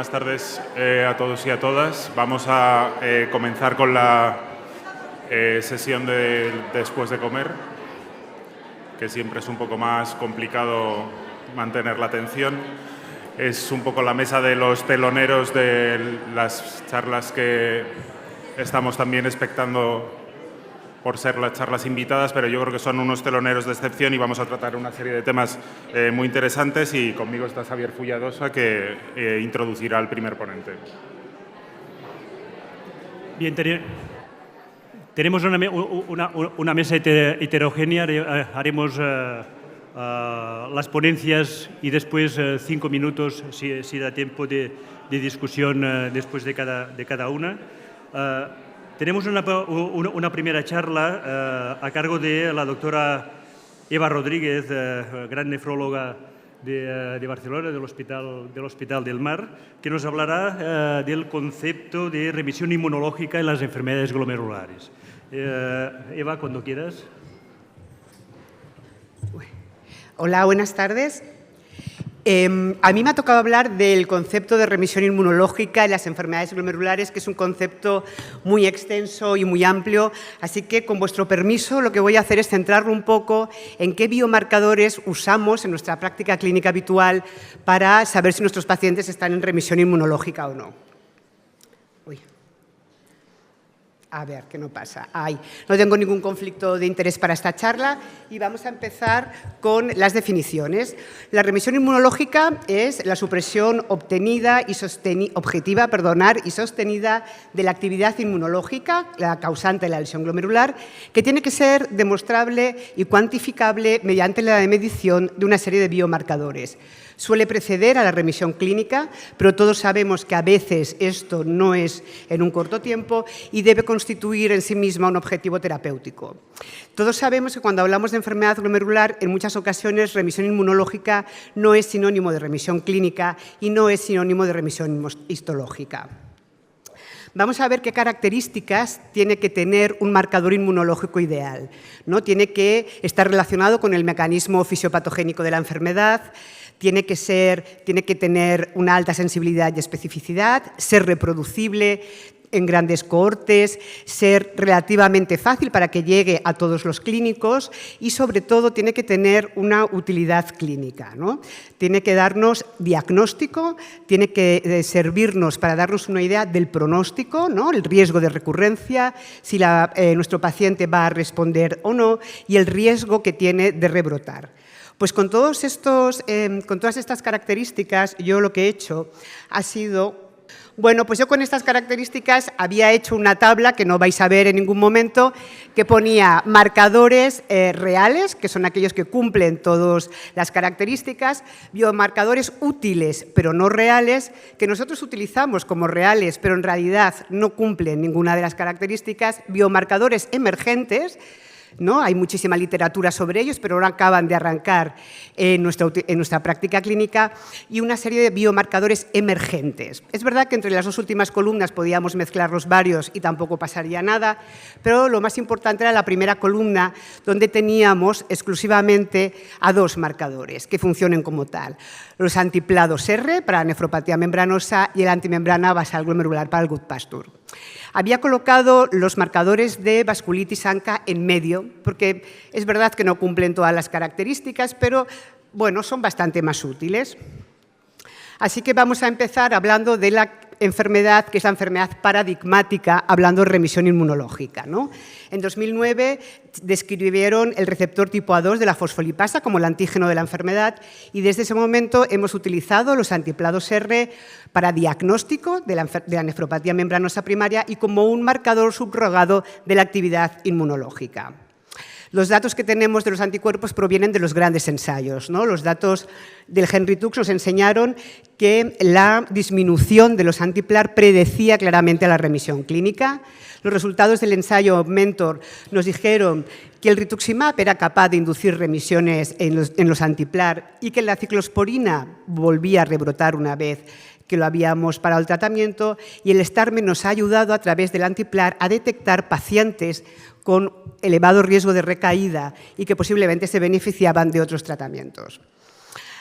buenas tardes a todos y a todas. Vamos a comenzar con la sesión de después de comer, que siempre es un poco más complicado mantener la atención. Es un poco la mesa de los teloneros de las charlas que estamos también expectando por ser las charlas invitadas, pero yo creo que son unos teloneros de excepción y vamos a tratar una serie de temas muy interesantes, y conmigo está Xavier Fulladosa, que introducirá al primer ponente. Bien, tenemos una mesa heterogénea. Haremos las ponencias y después 5 minutos, si da tiempo, de discusión después de cada una. Tenemos una primera charla a cargo de la doctora Eva Rodríguez, gran nefróloga de Barcelona, del Hospital del Mar, que nos hablará del concepto de remisión inmunológica en las enfermedades glomerulares. Eva, cuando quieras. Hola, buenas tardes. A mí me ha tocado hablar del concepto de remisión inmunológica en las enfermedades glomerulares, que es un concepto muy extenso y muy amplio, así que, con vuestro permiso, lo que voy a hacer es centrarlo un poco en qué biomarcadores usamos en nuestra práctica clínica habitual para saber si nuestros pacientes están en remisión inmunológica o no. A ver, ¿qué no pasa? No tengo ningún conflicto de interés para esta charla y vamos a empezar con las definiciones. La remisión inmunológica es la supresión objetiva y sostenida de la actividad inmunológica, la causante de la lesión glomerular, que tiene que ser demostrable y cuantificable mediante la medición de una serie de biomarcadores. Suele preceder a la remisión clínica, pero todos sabemos que a veces esto no es en un corto tiempo y debe constituir en sí misma un objetivo terapéutico. Todos sabemos que cuando hablamos de enfermedad glomerular, en muchas ocasiones remisión inmunológica no es sinónimo de remisión clínica y no es sinónimo de remisión histológica. Vamos a ver qué características tiene que tener un marcador inmunológico ideal, ¿no? Tiene que estar relacionado con el mecanismo fisiopatogénico de la enfermedad, tiene que tener una alta sensibilidad y especificidad, ser reproducible en grandes cohortes, ser relativamente fácil para que llegue a todos los clínicos y, sobre todo, tiene que tener una utilidad clínica, ¿no? Tiene que darnos diagnóstico, tiene que servirnos para darnos una idea del pronóstico, ¿no? El riesgo de recurrencia, si nuestro paciente va a responder o no, y el riesgo que tiene de rebrotar. Pues con todas estas características, yo lo que he hecho ha sido... Bueno, pues yo con estas características había hecho una tabla que no vais a ver en ningún momento, que ponía marcadores reales, que son aquellos que cumplen todas las características, biomarcadores útiles pero no reales, que nosotros utilizamos como reales pero en realidad no cumplen ninguna de las características, biomarcadores emergentes, ¿no? Hay muchísima literatura sobre ellos, pero ahora acaban de arrancar en nuestra práctica clínica, y una serie de biomarcadores emergentes. Es verdad que entre las dos últimas columnas podíamos mezclar los varios y tampoco pasaría nada, pero lo más importante era la primera columna, donde teníamos exclusivamente a 2 marcadores que funcionen como tal. Los antiplados R para nefropatía membranosa y el antimembrana basal glomerular para el Goodpasture. Había colocado los marcadores de vasculitis ANCA en medio, porque es verdad que no cumplen todas las características, pero bueno, son bastante más útiles. Así que vamos a empezar hablando de la enfermedad, que es la enfermedad paradigmática, hablando de remisión inmunológica, ¿no? En 2009 describieron el receptor tipo A2 de la fosfolipasa como el antígeno de la enfermedad, y desde ese momento hemos utilizado los antiplados R para diagnóstico de la nefropatía membranosa primaria y como un marcador subrogado de la actividad inmunológica. Los datos que tenemos de los anticuerpos provienen de los grandes ensayos, ¿no? Los datos del Henry-Tux nos enseñaron que la disminución de los antiplar predecía claramente la remisión clínica. Los resultados del ensayo Mentor nos dijeron que el rituximab era capaz de inducir remisiones en los antiplar y que la ciclosporina volvía a rebrotar una vez que lo habíamos parado el tratamiento, y el STARME nos ha ayudado a través del antiplar a detectar pacientes con elevado riesgo de recaída y que posiblemente se beneficiaban de otros tratamientos.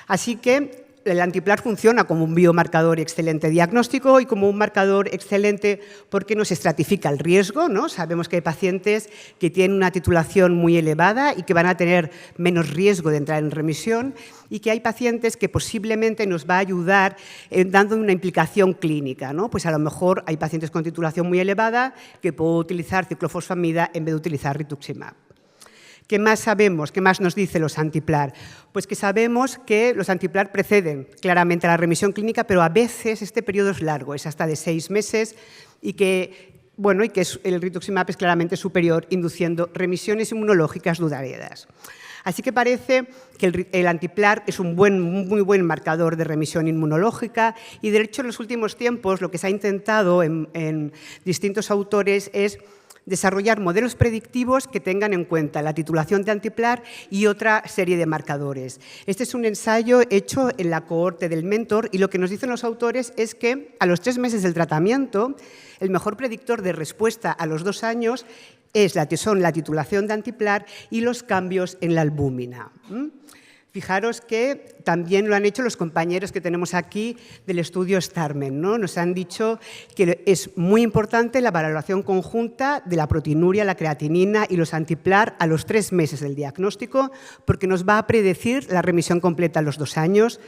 Así que el antiplar funciona como un biomarcador excelente diagnóstico y como un marcador excelente porque nos estratifica el riesgo, ¿no? Sabemos que hay pacientes que tienen una titulación muy elevada y que van a tener menos riesgo de entrar en remisión y que hay pacientes que posiblemente nos va a ayudar dando una implicación clínica, ¿no? Pues a lo mejor hay pacientes con titulación muy elevada que puedo utilizar ciclofosfamida en vez de utilizar rituximab. ¿Qué más sabemos? ¿Qué más nos dice los antiplar? Pues que sabemos que los antiplar preceden claramente a la remisión clínica, pero a veces este periodo es largo, es hasta de 6 meses y que, bueno, el rituximab es claramente superior, induciendo remisiones inmunológicas duraderas. Así que parece que el antiplar es un muy buen marcador de remisión inmunológica y, de hecho, en los últimos tiempos lo que se ha intentado en distintos autores es desarrollar modelos predictivos que tengan en cuenta la titulación de antiplar y otra serie de marcadores. Este es un ensayo hecho en la cohorte del Mentor y lo que nos dicen los autores es que a los 3 meses del tratamiento el mejor predictor de respuesta a los 2 años son la titulación de antiplar y los cambios en la albúmina. Fijaros que también lo han hecho los compañeros que tenemos aquí del estudio Starmen, ¿no? Nos han dicho que es muy importante la valoración conjunta de la proteinuria, la creatinina y los antiplar a los 3 meses del diagnóstico, porque nos va a predecir la remisión completa a los 2 años.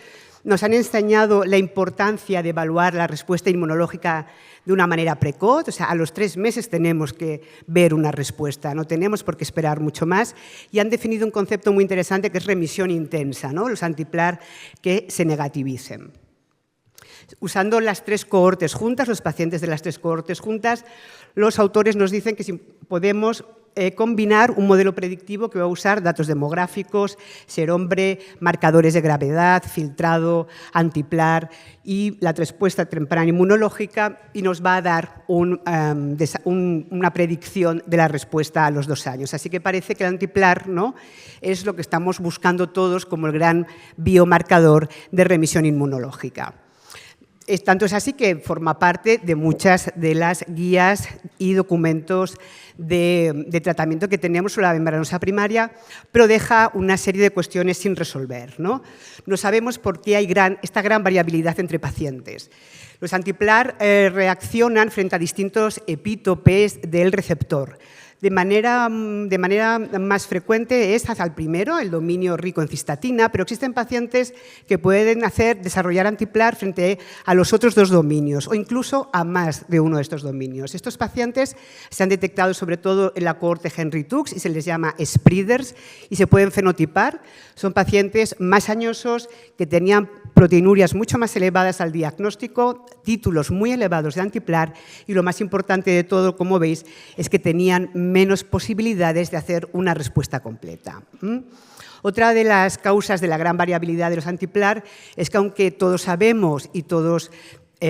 Nos han enseñado la importancia de evaluar la respuesta inmunológica de una manera precoz, o sea, a los 3 meses tenemos que ver una respuesta, no tenemos por qué esperar mucho más, y han definido un concepto muy interesante que es remisión intensa, ¿no? Los antiplar que se negativicen. Usando las 3 cohortes juntas, los pacientes de las 3 cohortes juntas, los autores nos dicen que si podemos combinar un modelo predictivo que va a usar datos demográficos, ser hombre, marcadores de gravedad, filtrado, antiplar y la respuesta temprana inmunológica y nos va a dar una predicción de la respuesta a los 2 años. Así que parece que el antiplar, ¿no?, es lo que estamos buscando todos como el gran biomarcador de remisión inmunológica. Tanto es así que forma parte de muchas de las guías y documentos de tratamiento que tenemos sobre la membranosa primaria, pero deja una serie de cuestiones sin resolver, ¿no? No sabemos por qué hay esta gran variabilidad entre pacientes. Los antiplar reaccionan frente a distintos epítopes del receptor. De manera más frecuente es hacia el primero, el dominio rico en cistatina, pero existen pacientes que pueden desarrollar antiplar frente a los otros 2 dominios o incluso a más de uno de estos dominios. Estos pacientes se han detectado sobre todo en la cohorte Henry-Tux y se les llama spreaders y se pueden fenotipar. Son pacientes más añosos que tenían proteinurias mucho más elevadas al diagnóstico, títulos muy elevados de antiplar y lo más importante de todo, como veis, es que tenían menos posibilidades de hacer una respuesta completa. Otra de las causas de la gran variabilidad de los antiplar es que aunque todos sabemos y todos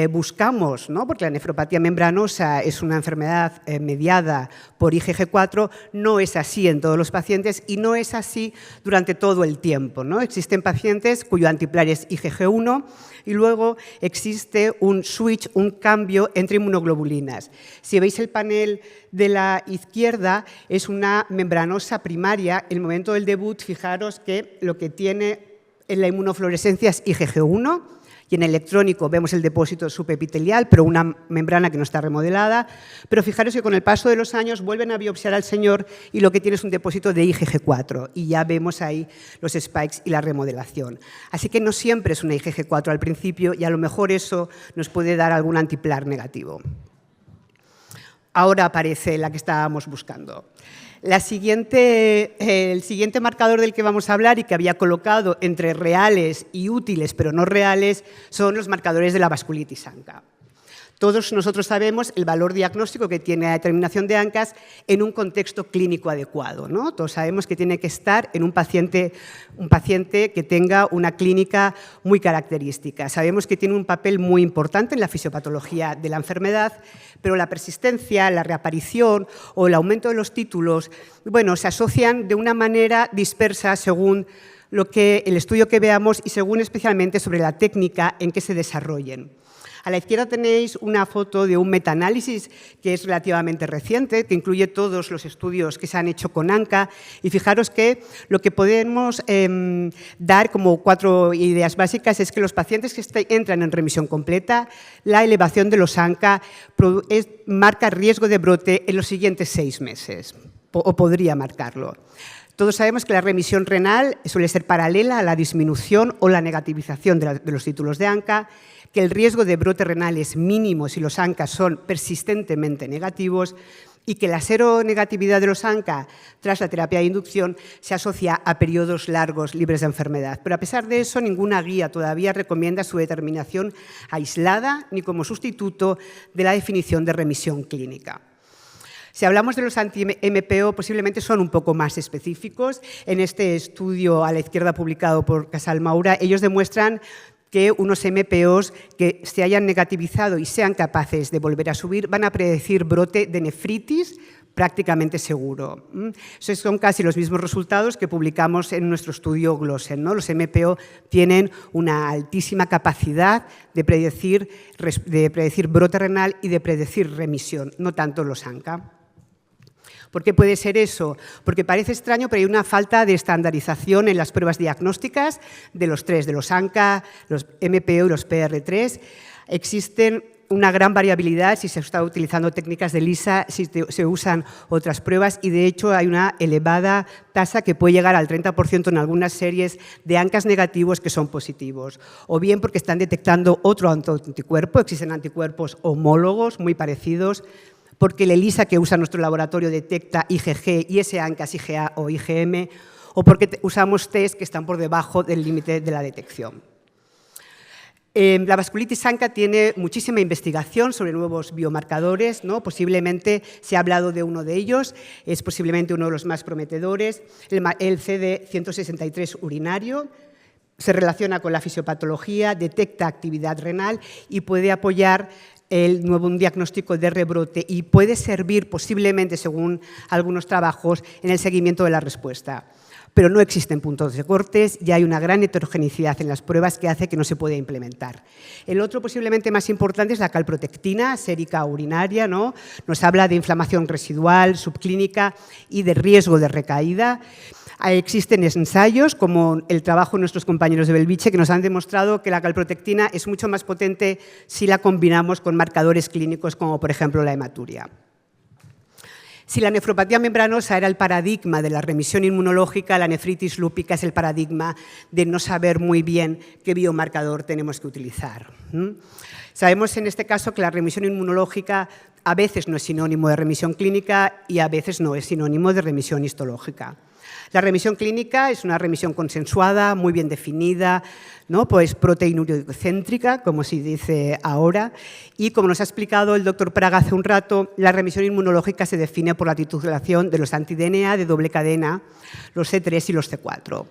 buscamos, ¿no?, porque la nefropatía membranosa es una enfermedad mediada por IgG4, no es así en todos los pacientes y no es así durante todo el tiempo, ¿no? Existen pacientes cuyo antiplar es IgG1 y luego existe un switch, un cambio entre inmunoglobulinas. Si veis el panel de la izquierda es una membranosa primaria. En el momento del debut, fijaros que lo que tiene en la inmunofluorescencia es IgG1, y en electrónico vemos el depósito subepitelial, pero una membrana que no está remodelada. Pero fijaros que con el paso de los años vuelven a biopsiar al señor y lo que tiene es un depósito de IgG4 y ya vemos ahí los spikes y la remodelación. Así que no siempre es una IgG4 al principio y a lo mejor eso nos puede dar algún antiplar negativo. Ahora aparece la que estábamos buscando. El siguiente marcador del que vamos a hablar y que había colocado entre reales y útiles, pero no reales, son los marcadores de la vasculitis ANCA. Todos nosotros sabemos el valor diagnóstico que tiene la determinación de ANCAs en un contexto clínico adecuado, ¿no? Todos sabemos que tiene que estar en un paciente que tenga una clínica muy característica. Sabemos que tiene un papel muy importante en la fisiopatología de la enfermedad, pero la persistencia, la reaparición o el aumento de los títulos, bueno, se asocian de una manera dispersa según el estudio que veamos y según especialmente sobre la técnica en que se desarrollen. A la izquierda tenéis una foto de un metaanálisis que es relativamente reciente, que incluye todos los estudios que se han hecho con ANCA, y fijaros que lo que podemos dar como 4 ideas básicas es que los pacientes que entran en remisión completa, la elevación de los ANCA marca riesgo de brote en los siguientes 6 meses, o podría marcarlo. Todos sabemos que la remisión renal suele ser paralela a la disminución o la negativización de los títulos de ANCA, que el riesgo de brote renal es mínimo si los ANCA son persistentemente negativos y que la seronegatividad de los ANCA tras la terapia de inducción se asocia a periodos largos libres de enfermedad. Pero a pesar de eso, ninguna guía todavía recomienda su determinación aislada ni como sustituto de la definición de remisión clínica. Si hablamos de los anti-MPO, posiblemente son un poco más específicos. En este estudio a la izquierda publicado por Casal Maura, ellos demuestran que unos MPOs que se hayan negativizado y sean capaces de volver a subir van a predecir brote de nefritis prácticamente seguro. Esos son casi los mismos resultados que publicamos en nuestro estudio Glossen, ¿no? Los MPO tienen una altísima capacidad de predecir brote renal y de predecir remisión, no tanto los ANCA. ¿Por qué puede ser eso? Porque parece extraño, pero hay una falta de estandarización en las pruebas diagnósticas de los 3, de los ANCA, los MPO y los PR3. Existen una gran variabilidad si se está utilizando técnicas de LISA, si se usan otras pruebas y, de hecho, hay una elevada tasa que puede llegar al 30% en algunas series de ANCAs negativos que son positivos. O bien porque están detectando otro anticuerpo, existen anticuerpos homólogos muy parecidos, porque el ELISA que usa nuestro laboratorio detecta IgG y ese ANCAs IgA o IgM, o porque usamos test que están por debajo del límite de la detección. La vasculitis ANCA tiene muchísima investigación sobre nuevos biomarcadores, ¿no? Posiblemente se ha hablado de uno de ellos, es posiblemente uno de los más prometedores, el CD163 urinario. Se relaciona con la fisiopatología, detecta actividad renal y puede apoyar un diagnóstico de rebrote y puede servir posiblemente, según algunos trabajos, en el seguimiento de la respuesta. Pero no existen puntos de cortes y hay una gran heterogeneidad en las pruebas que hace que no se pueda implementar. El otro posiblemente más importante es la calprotectina sérica urinaria, ¿no? Nos habla de inflamación residual, subclínica y de riesgo de recaída. Existen ensayos, como el trabajo de nuestros compañeros de Belviche, que nos han demostrado que la calprotectina es mucho más potente si la combinamos con marcadores clínicos como, por ejemplo, la hematuria. Si la nefropatía membranosa era el paradigma de la remisión inmunológica, la nefritis lúpica es el paradigma de no saber muy bien qué biomarcador tenemos que utilizar. Sabemos en este caso que la remisión inmunológica a veces no es sinónimo de remisión clínica y a veces no es sinónimo de remisión histológica. La remisión clínica es una remisión consensuada, muy bien definida, ¿no? Pues proteinuriocéntrica, como se dice ahora, y como nos ha explicado el doctor Praga hace un rato, la remisión inmunológica se define por la titulación de los anti-DNA de doble cadena, los C3 y los C4.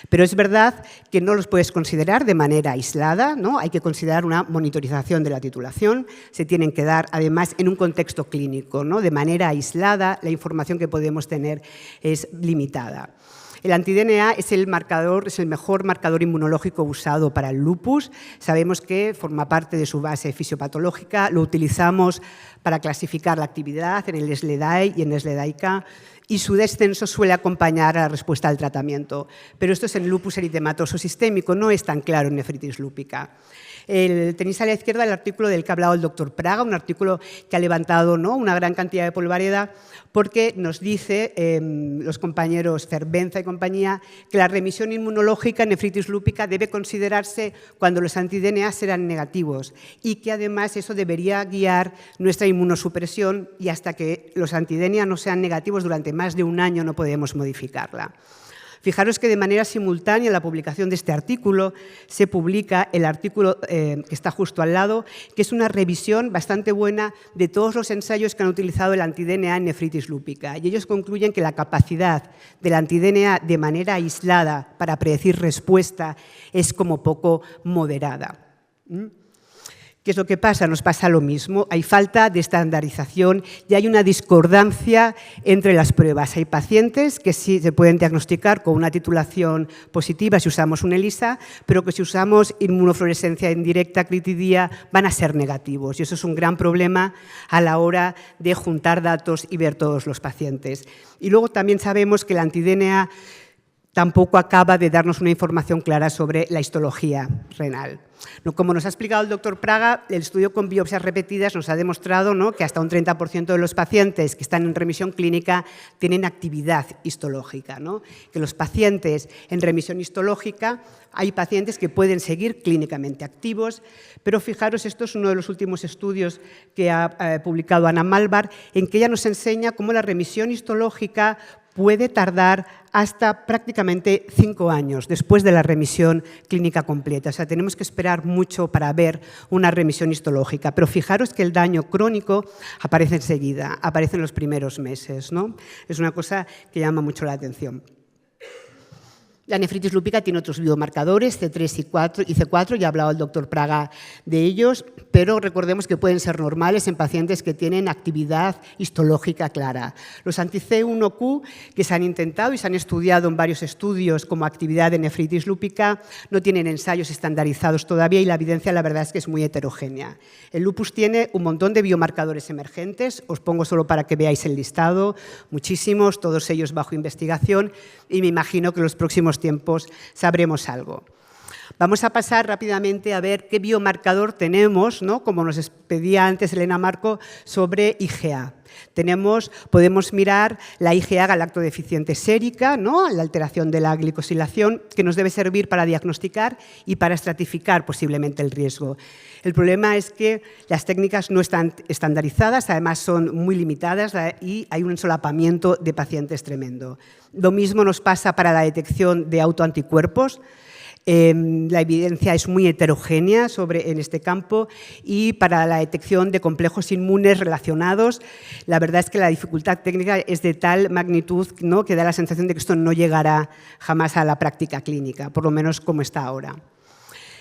Pero es verdad que no los puedes considerar de manera aislada, ¿no? Hay que considerar una monitorización de la titulación, se tienen que dar además en un contexto clínico, ¿no? De manera aislada, la información que podemos tener es limitada. El anti-DNA es el mejor marcador inmunológico usado para el lupus. Sabemos que forma parte de su base fisiopatológica. Lo utilizamos para clasificar la actividad en el SLEDAI y en el SLEDAI-K y su descenso suele acompañar a la respuesta al tratamiento. Pero esto es en lupus eritematoso sistémico, no es tan claro en nefritis lúpica. Tenéis a la izquierda el artículo del que ha hablado el doctor Praga, un artículo que ha levantado, ¿no?, una gran cantidad de polvareda porque nos dice los compañeros Cervenza y compañía que la remisión inmunológica en nefritis lúpica debe considerarse cuando los anti-DNA serán negativos y que además eso debería guiar nuestra inmunosupresión y hasta que los anti-DNA no sean negativos durante más de un año no podemos modificarla. Fijaros que de manera simultánea en la publicación de este artículo se publica el artículo que está justo al lado, que es una revisión bastante buena de todos los ensayos que han utilizado el anti-DNA en nefritis lúpica. Y ellos concluyen que la capacidad del anti-DNA de manera aislada para predecir respuesta es como poco moderada. ¿Qué es lo que pasa? Nos pasa lo mismo. Hay falta de estandarización y hay una discordancia entre las pruebas. Hay pacientes que sí se pueden diagnosticar con una titulación positiva si usamos un ELISA, pero que si usamos inmunofluorescencia indirecta, critidía, van a ser negativos. Y eso es un gran problema a la hora de juntar datos y ver todos los pacientes. Y luego también sabemos que la anti-DNA tampoco acaba de darnos una información clara sobre la histología renal. Como nos ha explicado el doctor Praga, el estudio con biopsias repetidas nos ha demostrado, ¿no?, que hasta un 30% de los pacientes que están en remisión clínica tienen actividad histológica, ¿no? Que los pacientes en remisión histológica, hay pacientes que pueden seguir clínicamente activos, pero fijaros, esto es uno de los últimos estudios que ha publicado Ana Malvar, en que ella nos enseña cómo la remisión histológica puede tardar hasta prácticamente 5 años después de la remisión clínica completa. O sea, tenemos que esperar mucho para ver una remisión histológica. Pero fijaros que el daño crónico aparece enseguida, aparece en los primeros meses, ¿no? Es una cosa que llama mucho la atención. La nefritis lúpica tiene otros biomarcadores, C3 y C4, ya ha hablado el doctor Praga de ellos, pero recordemos que pueden ser normales en pacientes que tienen actividad histológica clara. Los anti-C1Q que se han intentado y se han estudiado en varios estudios como actividad de nefritis lúpica no tienen ensayos estandarizados todavía y la evidencia la verdad es que es muy heterogénea. El lupus tiene un montón de biomarcadores emergentes, os pongo solo para que veáis el listado, muchísimos, todos ellos bajo investigación y me imagino que los próximos tiempos sabremos algo. Vamos a pasar rápidamente a ver qué biomarcador tenemos, ¿no?, como nos pedía antes Elena Marco, sobre IgA. Podemos mirar la IgA galactodeficiente sérica, ¿no?, la alteración de la glicosilación, que nos debe servir para diagnosticar y para estratificar posiblemente el riesgo. El problema es que las técnicas no están estandarizadas, además son muy limitadas y hay un solapamiento de pacientes tremendo. Lo mismo nos pasa para la detección de autoanticuerpos. La evidencia es muy heterogénea en este campo y para la detección de complejos inmunes relacionados, la verdad es que la dificultad técnica es de tal magnitud, ¿no?, que da la sensación de que esto no llegará jamás a la práctica clínica, por lo menos como está ahora.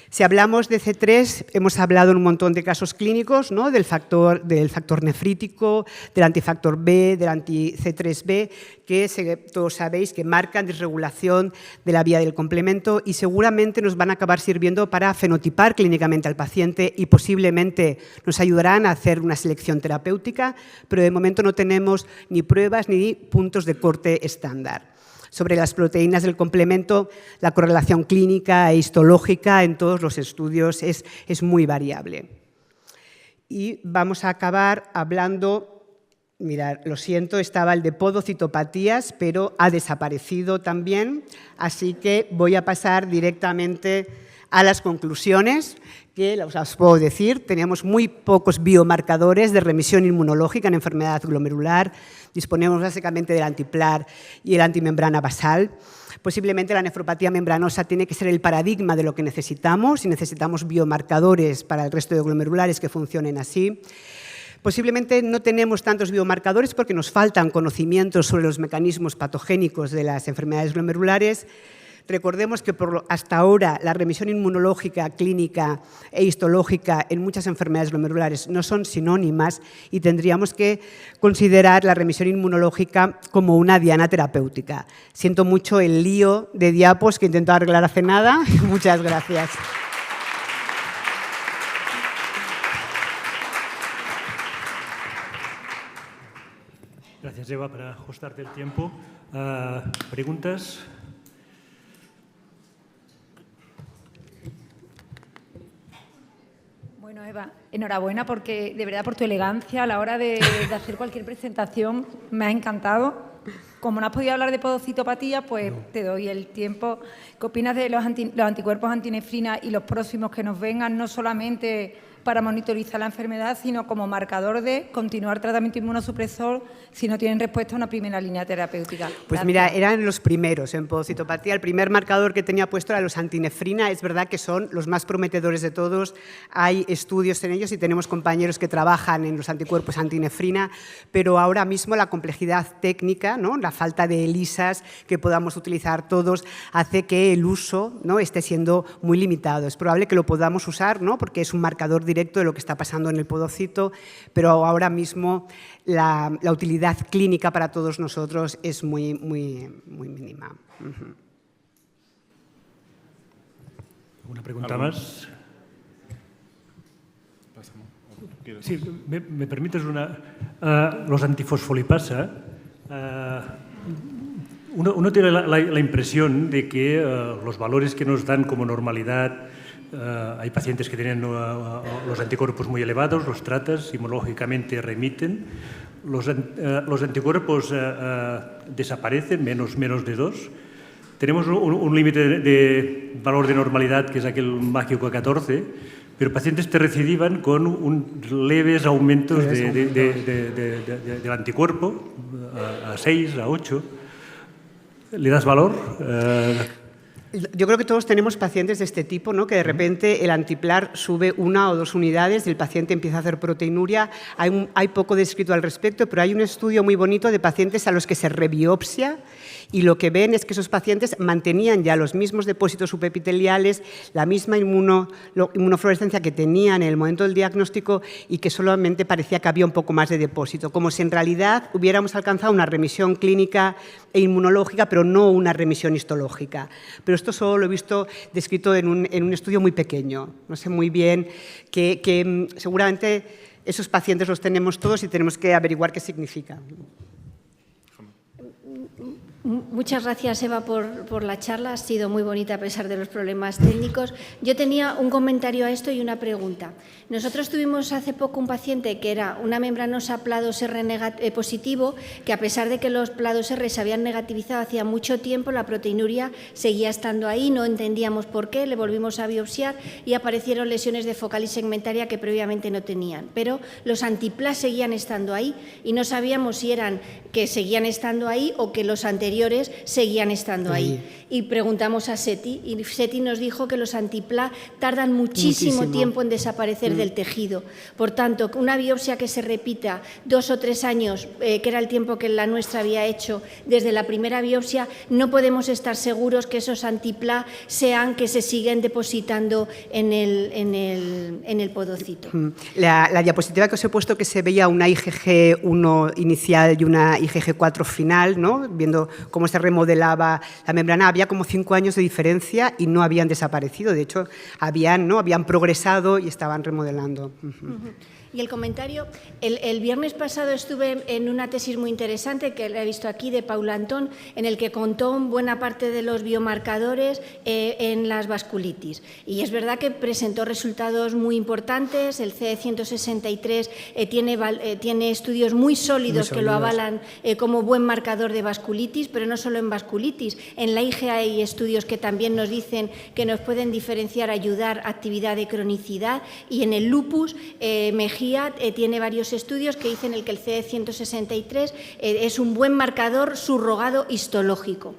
Si hablamos de C3, hemos hablado en un montón de casos clínicos, ¿no?, del factor nefrítico, del antifactor B, del anti-C3B, que todos sabéis que marcan disregulación de la vía del complemento y seguramente nos van a acabar sirviendo para fenotipar clínicamente al paciente y posiblemente nos ayudarán a hacer una selección terapéutica, pero de momento no tenemos ni pruebas ni puntos de corte estándar. Sobre las proteínas del complemento, la correlación clínica e histológica en todos los estudios es muy variable. Y vamos a acabar hablando, mirad, lo siento, estaba el de podocitopatías, pero ha desaparecido también, así que voy a pasar directamente a las conclusiones, que os puedo decir, tenemos muy pocos biomarcadores de remisión inmunológica en enfermedad glomerular, disponemos básicamente del antiplar y el antimembrana basal. Posiblemente la nefropatía membranosa tiene que ser el paradigma de lo que necesitamos y necesitamos biomarcadores para el resto de glomerulares que funcionen así. Posiblemente no tenemos tantos biomarcadores porque nos faltan conocimientos sobre los mecanismos patogénicos de las enfermedades glomerulares. Recordemos que hasta ahora la remisión inmunológica, clínica e histológica en muchas enfermedades glomerulares no son sinónimas y tendríamos que considerar la remisión inmunológica como una diana terapéutica. Siento mucho el lío de diapos que he intentado arreglar hace nada. Muchas gracias. Gracias, Eva, para ajustarte el tiempo. ¿Preguntas? Bueno, Eva, enhorabuena porque de verdad por tu elegancia a la hora de hacer cualquier presentación me ha encantado. Como no has podido hablar de podocitopatía, pues te doy el tiempo. ¿Qué opinas de los anticuerpos antinefrina y los próximos que nos vengan, no solamente para monitorizar la enfermedad, sino como marcador de continuar tratamiento inmunosupresor si no tienen respuesta a una primera línea terapéutica? Pues mira, eran los primeros en podocitopatía. El primer marcador que tenía puesto era los antinefrina. Es verdad que son los más prometedores de todos. Hay estudios en ellos y tenemos compañeros que trabajan en los anticuerpos antinefrina, pero ahora mismo la complejidad técnica, ¿no?, la falta de ELISAs que podamos utilizar todos, hace que el uso, ¿no?, esté siendo muy limitado. Es probable que lo podamos usar, ¿no?, porque es un marcador directo de lo que está pasando en el podocito, pero ahora mismo la utilidad clínica para todos nosotros es muy mínima. ¿Una pregunta más? Sí, ¿me permites una? Los antifosfolipasa, uno tiene la impresión de que los valores que nos dan como normalidad, hay pacientes que tienen los anticuerpos muy elevados, los tratas, inmunológicamente remiten, los anticuerpos desaparecen, menos de 2. Tenemos un límite de valor de normalidad que es aquel mágico 14, pero pacientes te recidivan con leves aumentos del anticuerpo a 6, a 8. ¿Le das valor? Yo creo que todos tenemos pacientes de este tipo, ¿no? Que de repente el antiplar sube 1 o 2 unidades y el paciente empieza a hacer proteinuria. Hay poco descrito al respecto, pero hay un estudio muy bonito de pacientes a los que se rebiopsia y lo que ven es que esos pacientes mantenían ya los mismos depósitos subepiteliales, la misma inmunofluorescencia que tenían en el momento del diagnóstico y que solamente parecía que había un poco más de depósito, como si en realidad hubiéramos alcanzado una remisión clínica e inmunológica, pero no una remisión histológica. Pero esto solo lo he visto descrito en un estudio muy pequeño. No sé muy bien que seguramente esos pacientes los tenemos todos y tenemos que averiguar qué significa. Muchas gracias, Eva, por la charla. Ha sido muy bonita a pesar de los problemas técnicos. Yo tenía un comentario a esto y una pregunta. Nosotros tuvimos hace poco un paciente que era una membranosa PLA2R positivo, que a pesar de que los PLA2R se habían negativizado hacía mucho tiempo, la proteinuria seguía estando ahí, no entendíamos por qué, le volvimos a biopsiar y aparecieron lesiones de focal y segmentaria que previamente no tenían. Pero los antiplas seguían estando ahí y no sabíamos si eran que seguían estando ahí o que los anteriores seguían estando ahí. Y preguntamos a SETI y SETI nos dijo que los antipla tardan muchísimo tiempo en desaparecer del tejido. Por tanto, una biopsia que se repita 2 o 3 años, que era el tiempo que la nuestra había hecho desde la primera biopsia, no podemos estar seguros que esos antipla sean que se siguen depositando en el podocito. La diapositiva que os he puesto, que se veía una IgG1 inicial y una IgG4 final, ¿no? Viendo cómo se remodelaba la membrana, había como 5 años de diferencia y no habían desaparecido. De hecho, habían progresado y estaban remodelando. Y el comentario, el viernes pasado estuve en una tesis muy interesante que la he visto aquí de Paula Antón, en el que contó buena parte de los biomarcadores en las vasculitis. Y es verdad que presentó resultados muy importantes. El CE163 tiene estudios muy sólidos que lo avalan como buen marcador de vasculitis, pero no solo en vasculitis. En la IgA hay estudios que también nos dicen que nos pueden diferenciar, ayudar actividad de cronicidad. Y en el lupus, Mejía tiene varios estudios que dicen que el CE163 es un buen marcador subrogado histológico.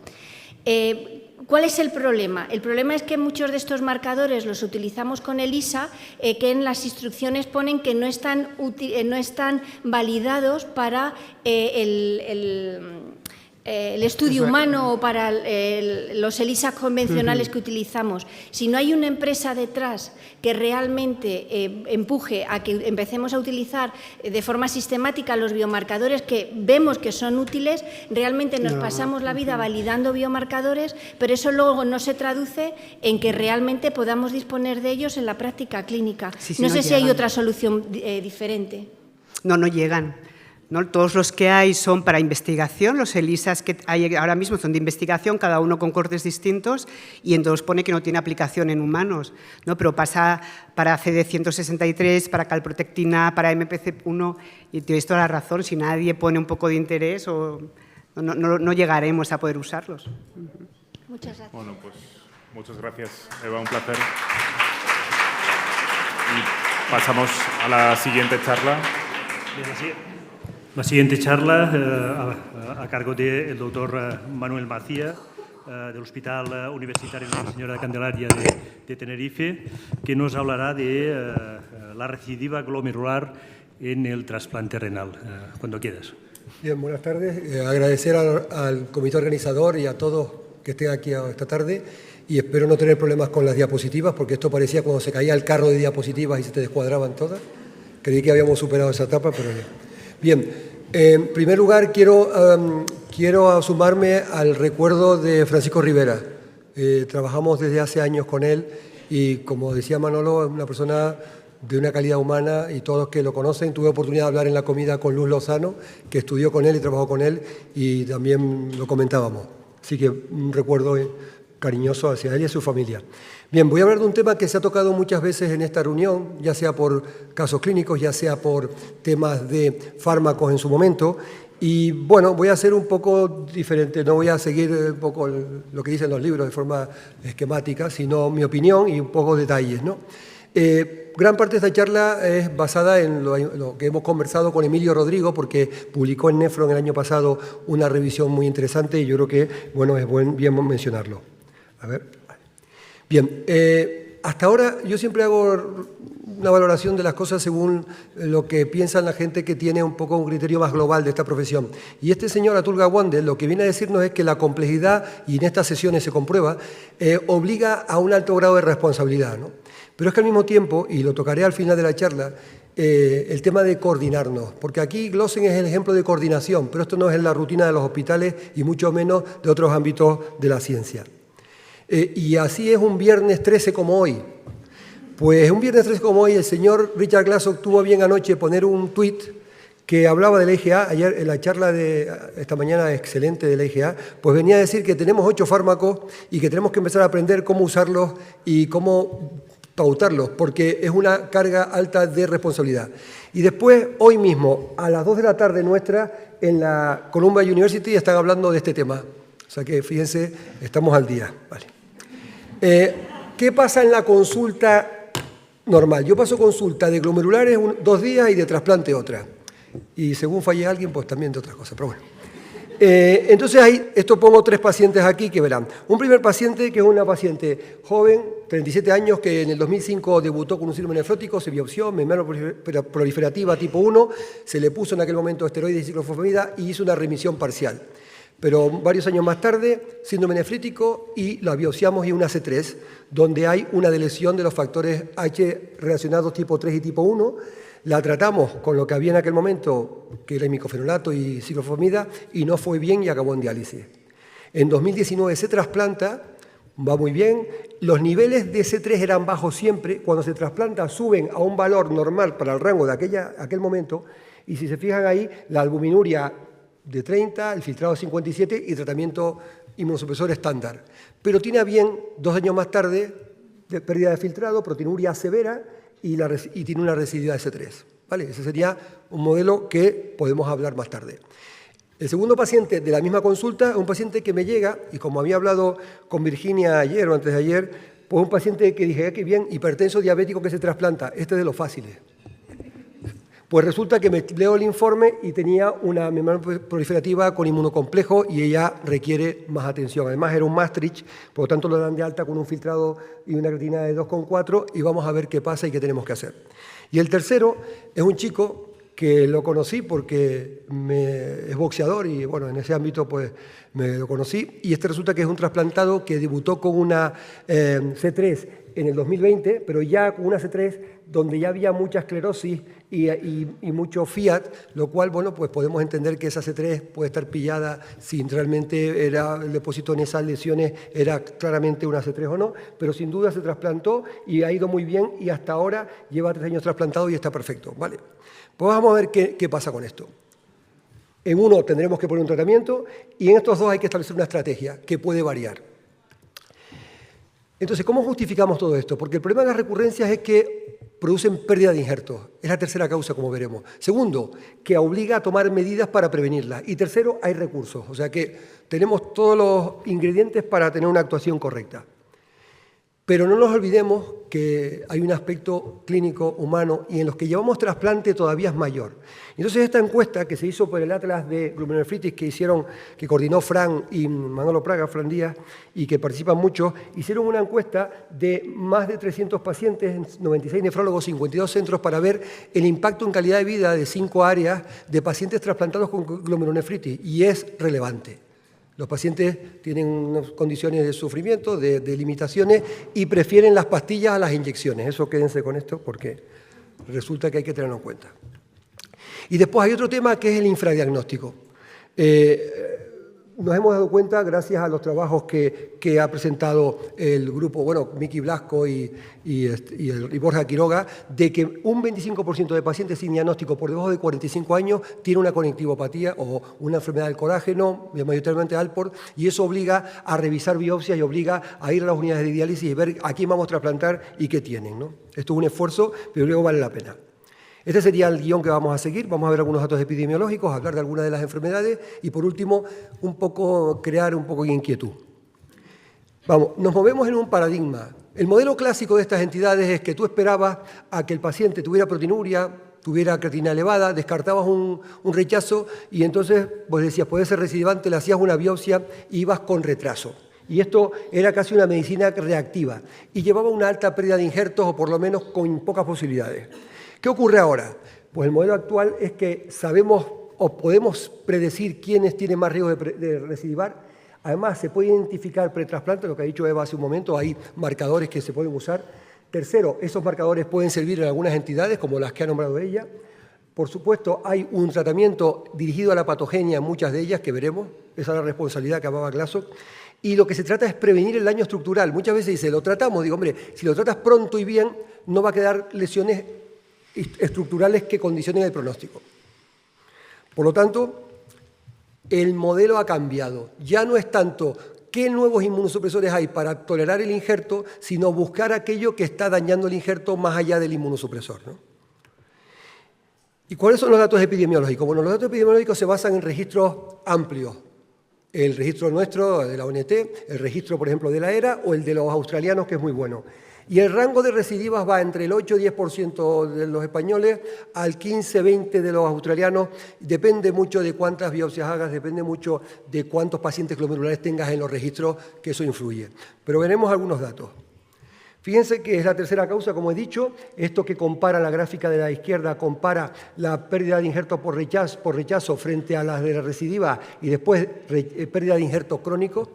¿Cuál es el problema? El problema es que muchos de estos marcadores los utilizamos con ELISA, que en las instrucciones ponen que no están validados para el estudio humano o para los ELISA convencionales que utilizamos. Si no hay una empresa detrás que realmente empuje a que empecemos a utilizar de forma sistemática los biomarcadores que vemos que son útiles, realmente nos pasamos la vida validando biomarcadores, pero eso luego no se traduce en que realmente podamos disponer de ellos en la práctica clínica. No sé si hay otra solución diferente. No llegan. ¿No? Todos los que hay son para investigación, los ELISAs que hay ahora mismo son de investigación, cada uno con cortes distintos, y en todos pone que no tiene aplicación en humanos, ¿no? Pero pasa para CD163, para calprotectina, para MPC1, y tienes toda la razón, si nadie pone un poco de interés, no llegaremos a poder usarlos. Muchas gracias. Bueno, pues muchas gracias, Eva, un placer. Y pasamos a la siguiente charla. La siguiente charla a cargo del doctor Manuel Macía, del Hospital Universitario Nuestra Señora de Candelaria de Tenerife, que nos hablará de la recidiva glomerular en el trasplante renal. Cuando quieras. Bien, buenas tardes. Agradecer al comité organizador y a todos que estén aquí esta tarde y espero no tener problemas con las diapositivas, porque esto parecía cuando se caía el carro de diapositivas y se te descuadraban todas. Creí que habíamos superado esa etapa, pero ya. Bien, en primer lugar quiero sumarme al recuerdo de Francisco Rivera. Trabajamos desde hace años con él y, como decía Manolo, es una persona de una calidad humana, y todos los que lo conocen, tuve oportunidad de hablar en la comida con Luz Lozano, que estudió con él y trabajó con él, y también lo comentábamos. Así que un recuerdo cariñoso hacia él y a su familia. Bien, voy a hablar de un tema que se ha tocado muchas veces en esta reunión, ya sea por casos clínicos, ya sea por temas de fármacos en su momento. Y bueno, voy a ser un poco diferente, no voy a seguir un poco lo que dicen los libros de forma esquemática, sino mi opinión y un poco detalles, ¿no? Gran parte de esta charla es basada en lo que hemos conversado con Emilio Rodrigo, porque publicó en Nefron el año pasado una revisión muy interesante y yo creo que bueno, es bien mencionarlo. A ver. Bien, hasta ahora yo siempre hago una valoración de las cosas según lo que piensa la gente que tiene un poco un criterio más global de esta profesión. Y este señor Atul Gawande lo que viene a decirnos es que la complejidad, y en estas sesiones se comprueba, obliga a un alto grado de responsabilidad, ¿no? Pero es que al mismo tiempo, y lo tocaré al final de la charla, el tema de coordinarnos, porque aquí Glossen es el ejemplo de coordinación, pero esto no es en la rutina de los hospitales y mucho menos de otros ámbitos de la ciencia. Y así es un viernes 13 como hoy. Pues un viernes 13 como hoy, el señor Richard Glassow tuvo bien anoche poner un tuit que hablaba del EIGA. Ayer en la charla de esta mañana excelente del EIGA, pues venía a decir que tenemos 8 fármacos y que tenemos que empezar a aprender cómo usarlos y cómo pautarlos, porque es una carga alta de responsabilidad. Y después, hoy mismo, a las 2 de la tarde nuestra, en la Columbia University están hablando de este tema. O sea que, fíjense, estamos al día. Vale. ¿Qué pasa en la consulta normal? Yo paso consulta de glomerulares 2 días y de trasplante otra. Y según falle alguien, pues también de otras cosas. Pero bueno. Entonces, esto pongo 3 pacientes aquí que verán. Un primer paciente que es una paciente joven, 37 años, que en el 2005 debutó con un síndrome nefrótico, se biopsió, membrana proliferativa tipo 1, se le puso en aquel momento esteroides y ciclofosfamida y hizo una remisión parcial. Pero varios años más tarde, síndrome nefrítico, y la biopsiamos y una C3, donde hay una deleción de los factores H relacionados tipo 3 y tipo 1. La tratamos con lo que había en aquel momento, que era imicofenolato y ciclofosfamida, y no fue bien y acabó en diálisis. En 2019 se trasplanta, va muy bien. Los niveles de C3 eran bajos siempre. Cuando se trasplanta suben a un valor normal para el rango de aquel momento, y si se fijan ahí, la albuminuria de 30, el filtrado 57 y tratamiento inmunosupresor estándar. Pero tiene a bien, 2 años más tarde, de pérdida de filtrado, proteinuria severa y tiene una residuidad de C3. ¿Vale? Ese sería un modelo que podemos hablar más tarde. El segundo paciente de la misma consulta es un paciente que me llega, y como había hablado con Virginia ayer o antes de ayer, pues un paciente que dije, qué bien, hipertenso diabético que se trasplanta, este es de los fáciles. Pues resulta que me leo el informe y tenía una membrana proliferativa con inmunocomplejo y ella requiere más atención. Además era un Maastricht, por lo tanto lo dan de alta con un filtrado y una creatinina de 2,4 y vamos a ver qué pasa y qué tenemos que hacer. Y el tercero es un chico que lo conocí porque es boxeador y bueno, en ese ámbito pues me lo conocí, y este resulta que es un trasplantado que debutó con una C3 en el 2020, pero ya con una C3 donde ya había mucha esclerosis y mucho Fiat, lo cual, bueno, pues podemos entender que esa C3 puede estar pillada si realmente era el depósito en esas lesiones era claramente una C3 o no, pero sin duda se trasplantó y ha ido muy bien y hasta ahora lleva 3 años trasplantado y está perfecto, ¿vale? Pues vamos a ver qué pasa con esto. En uno tendremos que poner un tratamiento y en estos 2 hay que establecer una estrategia que puede variar. Entonces, ¿cómo justificamos todo esto? Porque el problema de las recurrencias es que producen pérdida de injertos. Es la tercera causa, como veremos. Segundo, que obliga a tomar medidas para prevenirlas. Y tercero, hay recursos. O sea que tenemos todos los ingredientes para tener una actuación correcta. Pero no nos olvidemos que hay un aspecto clínico humano y en los que llevamos trasplante todavía es mayor. Entonces esta encuesta que se hizo por el Atlas de glomerulonefritis que coordinó Fran y Manolo Praga, Fran Díaz, y que participan muchos, hicieron una encuesta de más de 300 pacientes, 96 nefrólogos, 52 centros, para ver el impacto en calidad de vida de 5 áreas de pacientes trasplantados con glomerulonefritis, y es relevante. Los pacientes tienen unas condiciones de sufrimiento, de limitaciones, y prefieren las pastillas a las inyecciones. Eso quédense con esto porque resulta que hay que tenerlo en cuenta. Y después hay otro tema que es el infradiagnóstico. Nos hemos dado cuenta, gracias a los trabajos que ha presentado el grupo, bueno, Miki Blasco y Borja Quiroga, de que un 25% de pacientes sin diagnóstico por debajo de 45 años tiene una conectivopatía o una enfermedad del colágeno, mayoritariamente Alport, y eso obliga a revisar biopsias y obliga a ir a las unidades de diálisis y ver a quién vamos a trasplantar y qué tienen, ¿no? Esto es un esfuerzo, pero luego vale la pena. Este sería el guión que vamos a seguir. Vamos a ver algunos datos epidemiológicos, hablar de algunas de las enfermedades y, por último, crear un poco de inquietud. Vamos, nos movemos en un paradigma. El modelo clásico de estas entidades es que tú esperabas a que el paciente tuviera proteinuria, tuviera creatinina elevada, descartabas un rechazo y entonces, pues decías, puede ser recidivante, le hacías una biopsia y ibas con retraso. Y esto era casi una medicina reactiva y llevaba una alta pérdida de injertos o por lo menos con pocas posibilidades. ¿Qué ocurre ahora? Pues el modelo actual es que sabemos o podemos predecir quiénes tienen más riesgo de recidivar. Además, se puede identificar pretrasplante, lo que ha dicho Eva hace un momento, hay marcadores que se pueden usar. Tercero, esos marcadores pueden servir en algunas entidades, como las que ha nombrado ella. Por supuesto, hay un tratamiento dirigido a la patogenia en muchas de ellas, que veremos. Esa es la responsabilidad que hablaba Glasso. Y lo que se trata es prevenir el daño estructural. Muchas veces dice, lo tratamos. Digo, hombre, si lo tratas pronto y bien, no va a quedar lesiones estructurales que condicionen el pronóstico. Por lo tanto, el modelo ha cambiado. Ya no es tanto qué nuevos inmunosupresores hay para tolerar el injerto, sino buscar aquello que está dañando el injerto más allá del inmunosupresor, ¿no? ¿Y cuáles son los datos epidemiológicos? Bueno, los datos epidemiológicos se basan en registros amplios. El registro nuestro, de la ONT, el registro, por ejemplo, de la ERA o el de los australianos, que es muy bueno. Y el rango de recidivas va entre el 8 y 10% de los españoles al 15-20% de los australianos. Depende mucho de cuántas biopsias hagas, depende mucho de cuántos pacientes glomerulares tengas en los registros, que eso influye. Pero veremos algunos datos. Fíjense que es la tercera causa, como he dicho, esto que compara la gráfica de la izquierda, compara la pérdida de injerto por rechazo frente a las de la recidiva y después pérdida de injerto crónico.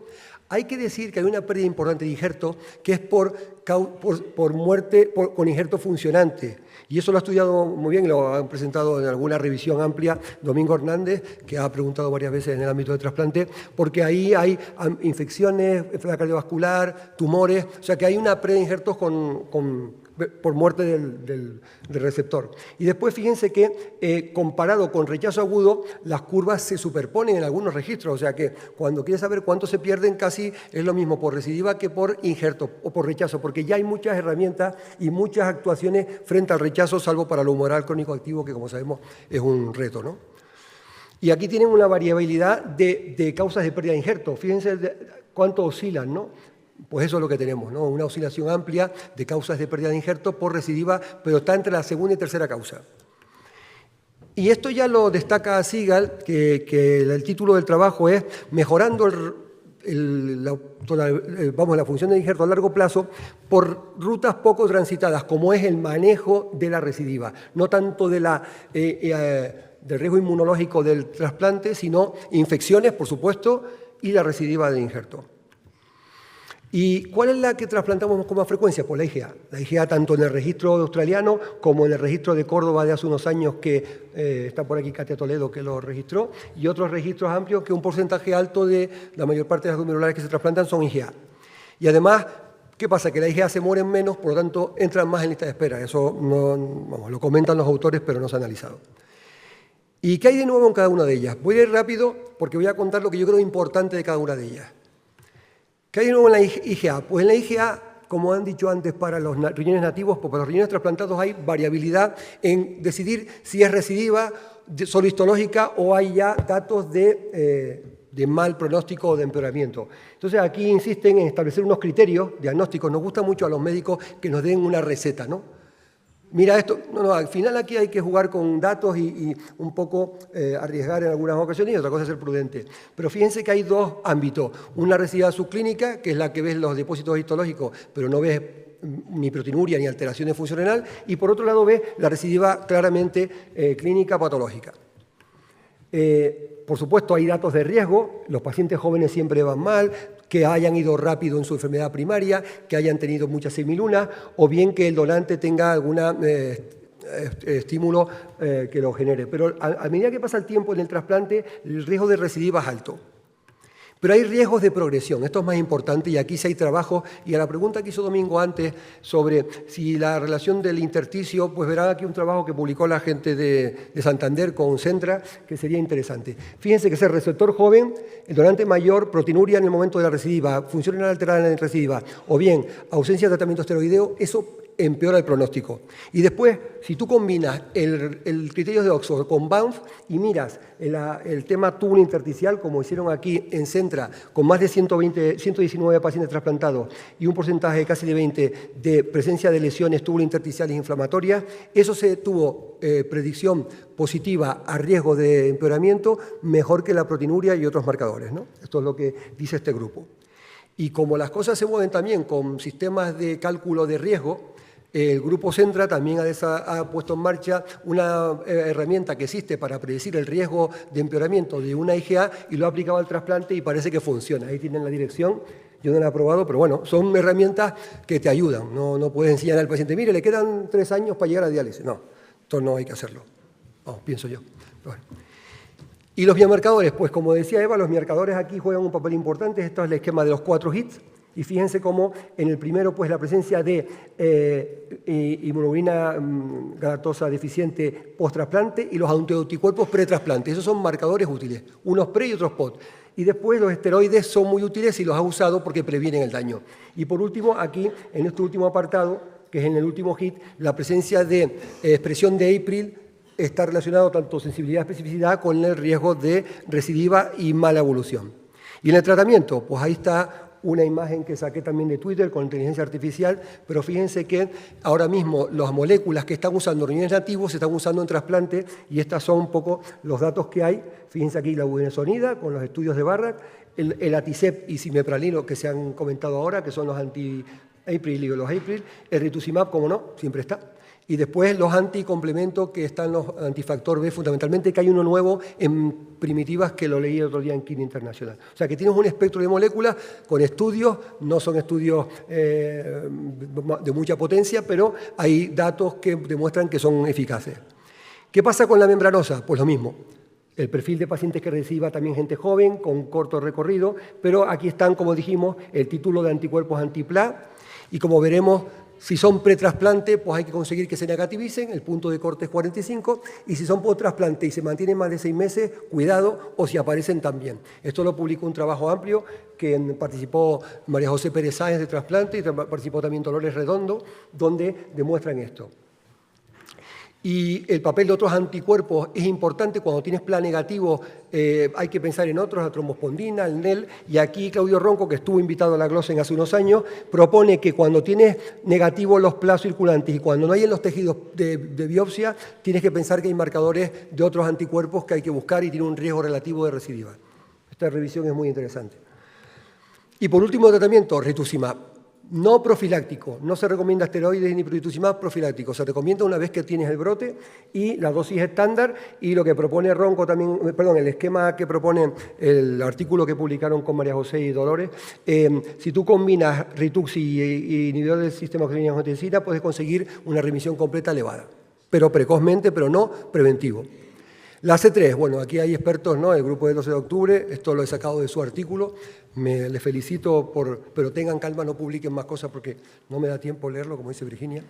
Hay que decir que hay una pérdida importante de injerto que es por muerte con injerto funcionante. Y eso lo ha estudiado muy bien, lo han presentado en alguna revisión amplia Domingo Hernández, que ha preguntado varias veces en el ámbito de trasplante, porque ahí hay infecciones, enfermedad cardiovascular, tumores, o sea que hay una pérdida de injertos por muerte del receptor. Y después fíjense que comparado con rechazo agudo, las curvas se superponen en algunos registros, o sea que cuando quieres saber cuánto se pierden casi es lo mismo por recidiva que por injerto o por rechazo, porque ya hay muchas herramientas y muchas actuaciones frente al rechazo, salvo para lo humoral crónico activo, que como sabemos es un reto, ¿no? Y aquí tienen una variabilidad de causas de pérdida de injerto. Fíjense cuánto oscilan, ¿no? Pues eso es lo que tenemos, ¿no? Una oscilación amplia de causas de pérdida de injerto por recidiva, pero está entre la segunda y tercera causa. Y esto ya lo destaca Seagal, que el título del trabajo es Mejorando la función del injerto a largo plazo por rutas poco transitadas, como es el manejo de la recidiva. No tanto del riesgo inmunológico del trasplante, sino infecciones, por supuesto, y la recidiva del injerto. ¿Y cuál es la que trasplantamos con más frecuencia? Pues la IgA. La IgA tanto en el registro australiano como en el registro de Córdoba de hace unos años, que está por aquí Katia Toledo, que lo registró, y otros registros amplios que un porcentaje alto de la mayor parte de las glomerulares que se trasplantan son IgA. Y además, ¿qué pasa? Que la IgA se mueren menos, por lo tanto entran más en lista de espera. Eso lo comentan los autores, pero no se ha analizado. ¿Y qué hay de nuevo en cada una de ellas? Voy a ir rápido porque voy a contar lo que yo creo importante de cada una de ellas. ¿Qué hay de nuevo en la IgA? Pues en la IgA, como han dicho antes, para los riñones nativos, pues para los riñones trasplantados hay variabilidad en decidir si es recidiva, solo histológica o hay ya datos de mal pronóstico o de empeoramiento. Entonces aquí insisten en establecer unos criterios diagnósticos. Nos gusta mucho a los médicos que nos den una receta, ¿no? Mira esto, no, al final aquí hay que jugar con datos y un poco arriesgar en algunas ocasiones y otra cosa es ser prudente. Pero fíjense que hay dos ámbitos. Una recidiva subclínica, que es la que ves los depósitos histológicos, pero no ves ni proteinuria ni alteraciones funcional, y por otro lado ves la recidiva claramente clínica patológica. Por supuesto, hay datos de riesgo, los pacientes jóvenes siempre van mal, que hayan ido rápido en su enfermedad primaria, que hayan tenido muchas semilunas, o bien que el donante tenga algún estímulo que lo genere. Pero a medida que pasa el tiempo en el trasplante, el riesgo de recidiva es alto. Pero hay riesgos de progresión, esto es más importante y aquí sí hay trabajo. Y a la pregunta que hizo Domingo antes sobre si la relación del intersticio, pues verá aquí un trabajo que publicó la gente de Santander con Centra, que sería interesante. Fíjense que ese receptor joven, el donante mayor, proteinuria en el momento de la recidiva, función renal alterada en la recidiva, o bien ausencia de tratamiento esteroideo, eso empeora el pronóstico. Y después, si tú combinas el criterio de Oxford con Banff y miras el tema túbulo intersticial, como hicieron aquí en Centra, con más de 119 pacientes trasplantados y un porcentaje casi de 20 de presencia de lesiones túbulo intersticiales inflamatorias, eso se tuvo predicción positiva a riesgo de empeoramiento mejor que la proteinuria y otros marcadores, ¿no? Esto es lo que dice este grupo. Y como las cosas se mueven también con sistemas de cálculo de riesgo, el Grupo Centra también ha puesto en marcha una herramienta que existe para predecir el riesgo de empeoramiento de una IgA y lo ha aplicado al trasplante y parece que funciona. Ahí tienen la dirección, yo no la he probado, pero bueno, son herramientas que te ayudan. No puedes enseñar al paciente, mire, le quedan 3 años para llegar a diálisis. No, esto no hay que hacerlo, pienso yo. Bueno. Y los biomarcadores, pues como decía Eva, los biomarcadores aquí juegan un papel importante. Esto es el esquema de los 4 hits. Y fíjense cómo en el primero, pues la presencia de inmunoglobulina galactosa deficiente post-trasplante y los anticuerpos pre-trasplante. Esos son marcadores útiles, unos pre y otros post. Y después los esteroides son muy útiles y los ha usado porque previenen el daño. Y por último, aquí, en este último apartado, que es en el último hit, la presencia de expresión de April está relacionado tanto sensibilidad y especificidad con el riesgo de recidiva y mala evolución. Y en el tratamiento, pues ahí está una imagen que saqué también de Twitter con inteligencia artificial, pero fíjense que ahora mismo las moléculas que están usando riñones nativos se están usando en trasplante y estos son un poco los datos que hay. Fíjense aquí la budesonida con los estudios de Barrack, el Aticept y Cimepralino que se han comentado ahora, que son los anti-April y los April, el Rituximab, como no, siempre está. Y después los anticomplementos que están los antifactor B, fundamentalmente, que hay uno nuevo en primitivas que lo leí el otro día en Kidney International. O sea que tienes un espectro de moléculas con estudios, no son estudios de mucha potencia, pero hay datos que demuestran que son eficaces. ¿Qué pasa con la membranosa? Pues lo mismo. El perfil de pacientes que reciba también gente joven, con corto recorrido, pero aquí están, como dijimos, el título de anticuerpos anti-PLA, y como veremos, si son pretrasplante, pues hay que conseguir que se negativicen, el punto de corte es 45, y si son post-trasplante y se mantienen más de 6 meses, cuidado, o si aparecen también. Esto lo publicó un trabajo amplio que participó María José Pérez Sáenz de trasplante y participó también Dolores Redondo, donde demuestran esto. Y el papel de otros anticuerpos es importante. Cuando tienes PLA negativo hay que pensar en otros, la trombospondina, el NEL, y aquí Claudio Ronco, que estuvo invitado a la Glossen hace unos años, propone que cuando tienes negativos los PLA circulantes y cuando no hay en los tejidos de biopsia, tienes que pensar que hay marcadores de otros anticuerpos que hay que buscar y tiene un riesgo relativo de recidiva. Esta revisión es muy interesante. Y por último, tratamiento, rituximab. No profiláctico, no se recomienda esteroides ni rituximab profiláctico, se recomienda una vez que tienes el brote y la dosis estándar y lo que propone Ronco también, perdón, el esquema que propone el artículo que publicaron con María José y Dolores, si tú combinas Ritux y inhibidor del sistema oxígeno angiotensina puedes conseguir una remisión completa elevada, pero precozmente, pero no preventivo. La C3, bueno, aquí hay expertos, ¿no? El grupo del 12 de octubre, esto lo he sacado de su artículo, les felicito, pero tengan calma, no publiquen más cosas porque no me da tiempo leerlo, como dice Virginia.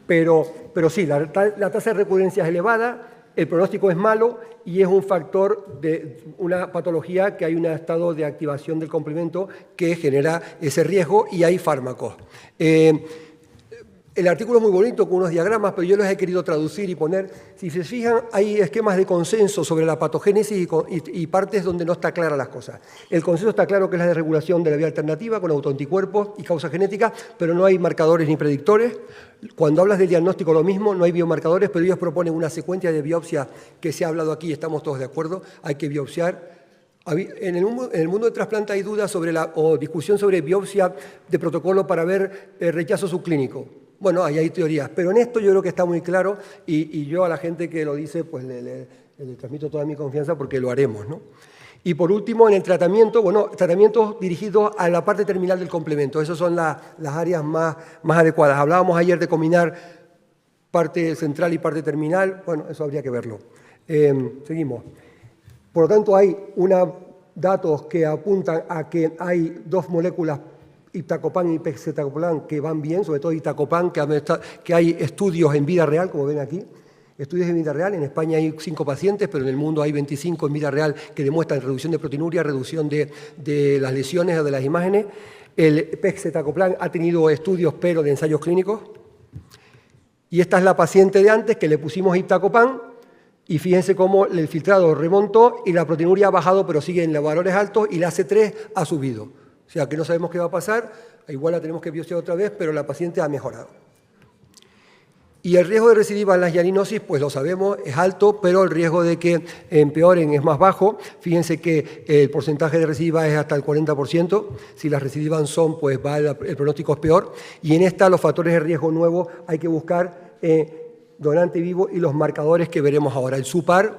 Pero sí, la tasa de recurrencia es elevada, el pronóstico es malo y es un factor de una patología que hay un estado de activación del complemento que genera ese riesgo y hay fármacos. El artículo es muy bonito con unos diagramas, pero yo los he querido traducir y poner. Si se fijan, hay esquemas de consenso sobre la patogénesis y partes donde no está clara las cosas. El consenso está claro que es la desregulación de la vía alternativa con autoanticuerpos y causa genética, pero no hay marcadores ni predictores. Cuando hablas del diagnóstico lo mismo, no hay biomarcadores, pero ellos proponen una secuencia de biopsia que se ha hablado aquí y estamos todos de acuerdo. Hay que biopsiar. En el mundo de trasplante hay dudas sobre o discusión sobre biopsia de protocolo para ver rechazo subclínico. Bueno, ahí hay teorías, pero en esto yo creo que está muy claro y yo a la gente que lo dice pues Le transmito toda mi confianza porque lo haremos, ¿no? Y por último, en el tratamiento, bueno, tratamientos dirigidos a la parte terminal del complemento. Esas son las áreas más adecuadas. Hablábamos ayer de combinar parte central y parte terminal. Bueno, eso habría que verlo. Seguimos. Por lo tanto, hay datos que apuntan a que hay dos moléculas, iptacopan y pegcetacoplan, que van bien, sobre todo iptacopan, que hay estudios en vida real, como ven aquí. Estudios en vida real, en España hay 5 pacientes, pero en el mundo hay 25 en vida real que demuestran reducción de proteinuria, reducción de las lesiones o de las imágenes. El pegcetacoplan ha tenido estudios, pero de ensayos clínicos. Y esta es la paciente de antes, que le pusimos iptacopan, y fíjense cómo el filtrado remontó y la proteinuria ha bajado, pero sigue en los valores altos, y la C3 ha subido. O sea, que no sabemos qué va a pasar, igual la tenemos que biopsiar otra vez, pero la paciente ha mejorado. Y el riesgo de recidiva en las hialinosis, pues lo sabemos, es alto, pero el riesgo de que empeoren es más bajo. Fíjense que el porcentaje de recidiva es hasta el 40%. Si las recidivas son, pues el pronóstico es peor. Y en esta, los factores de riesgo nuevos, hay que buscar donante vivo y los marcadores que veremos ahora. El SUPAR,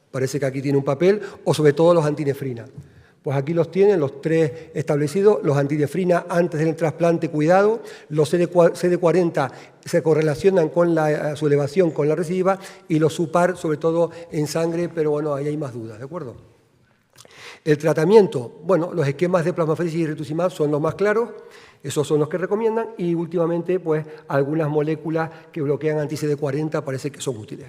parece que aquí tiene un papel, o sobre todo los antinefrina. Pues aquí los tienen, los 3 establecidos, los antinefrina antes del trasplante, cuidado, los CD40 se correlacionan con su elevación con la recidiva, y los SUPAR, sobre todo en sangre, pero bueno, ahí hay más dudas, ¿de acuerdo? El tratamiento, bueno, los esquemas de plasmaféresis y rituximab son los más claros, esos son los que recomiendan, y últimamente, pues, algunas moléculas que bloquean anti-CD40 parece que son útiles.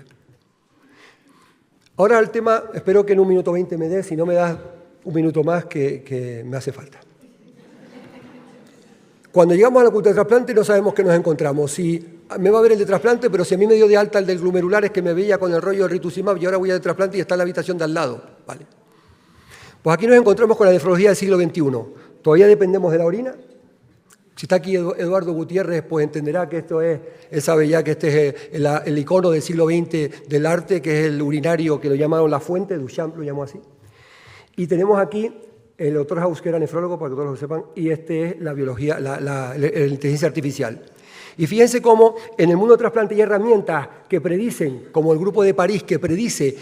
Ahora el tema, espero que en 1 minuto 20 me dé, si no me das un minuto más que me hace falta. Cuando llegamos a la cultura de trasplante no sabemos qué nos encontramos. Si me va a ver el de trasplante, pero si a mí me dio de alta el del glomerular, es que me veía con el rollo de rituximab y ahora voy al trasplante y está en la habitación de al lado. Vale. Pues aquí nos encontramos con la nefrología del siglo XXI. Todavía dependemos de la orina. Si está aquí Eduardo Gutiérrez, pues entenderá que esto es, él sabe ya que este es el icono del siglo XX del arte, que es el urinario que lo llamaron la fuente, Duchamp lo llamó así. Y tenemos aquí el doctor Haus, que era nefrólogo, para que todos lo sepan, y este es la biología, la inteligencia artificial. Y fíjense cómo en el mundo del trasplante hay herramientas que predicen, como el grupo de París, que predice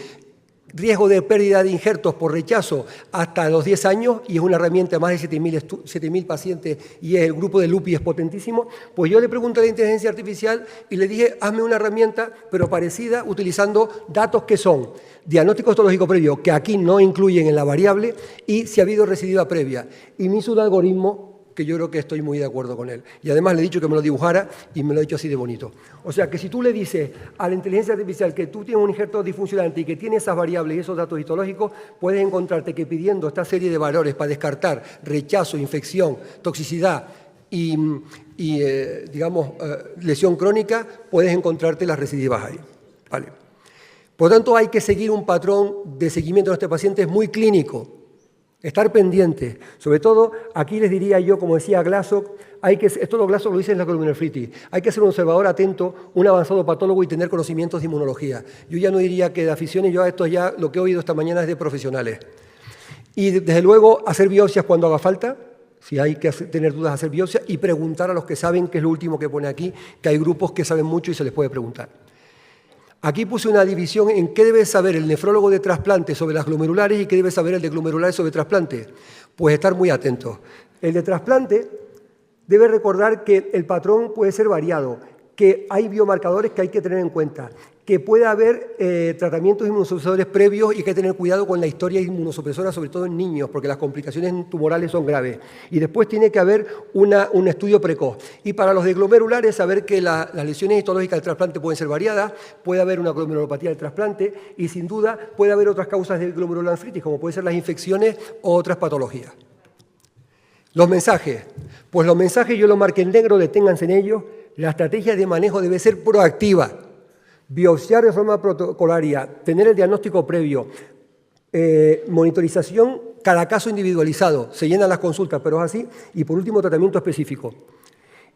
riesgo de pérdida de injertos por rechazo hasta los 10 años, y es una herramienta de más de 7.000 pacientes, y el grupo de LUPI es potentísimo. Pues yo le pregunté a la inteligencia artificial y le dije, hazme una herramienta, pero parecida, utilizando datos que son diagnóstico histológico previo, que aquí no incluyen en la variable, y si ha habido recidiva previa. Y me hizo un algoritmo que yo creo que estoy muy de acuerdo con él. Y además le he dicho que me lo dibujara y me lo ha hecho así de bonito. O sea, que si tú le dices a la inteligencia artificial que tú tienes un injerto disfuncionante y que tiene esas variables y esos datos histológicos, puedes encontrarte que pidiendo esta serie de valores para descartar rechazo, infección, toxicidad y lesión crónica, puedes encontrarte las recidivas ahí. ¿Vale? Por lo tanto, hay que seguir un patrón de seguimiento de este paciente muy clínico. Estar pendiente. Sobre todo, aquí les diría yo, como decía Glasgow, esto lo Glasgow lo dice en la glomerulonefritis, hay que ser un observador atento, un avanzado patólogo y tener conocimientos de inmunología. Yo ya no diría que de aficiones, yo a esto ya lo que he oído esta mañana es de profesionales. Y desde luego, hacer biopsias cuando haga falta, si hay que tener dudas, hacer biopsias, y preguntar a los que saben, que es lo último que pone aquí, que hay grupos que saben mucho y se les puede preguntar. Aquí puse una división en qué debe saber el nefrólogo de trasplante sobre las glomerulares y qué debe saber el de glomerulares sobre trasplante. Pues estar muy atentos. El de trasplante debe recordar que el patrón puede ser variado, que hay biomarcadores que hay que tener en cuenta, que puede haber tratamientos inmunosupresores previos y hay que tener cuidado con la historia inmunosupresora, sobre todo en niños, porque las complicaciones tumorales son graves. Y después tiene que haber un estudio precoz. Y para los de glomerulares, saber que las lesiones histológicas del trasplante pueden ser variadas, puede haber una glomerulopatía del trasplante y, sin duda, puede haber otras causas de glomerulonefritis, como pueden ser las infecciones o otras patologías. Los mensajes. Pues los mensajes yo los marqué en negro, deténganse en ellos. La estrategia de manejo debe ser proactiva. Biopsiar de forma protocolaria, tener el diagnóstico previo, monitorización, cada caso individualizado, se llenan las consultas, pero es así, y por último tratamiento específico.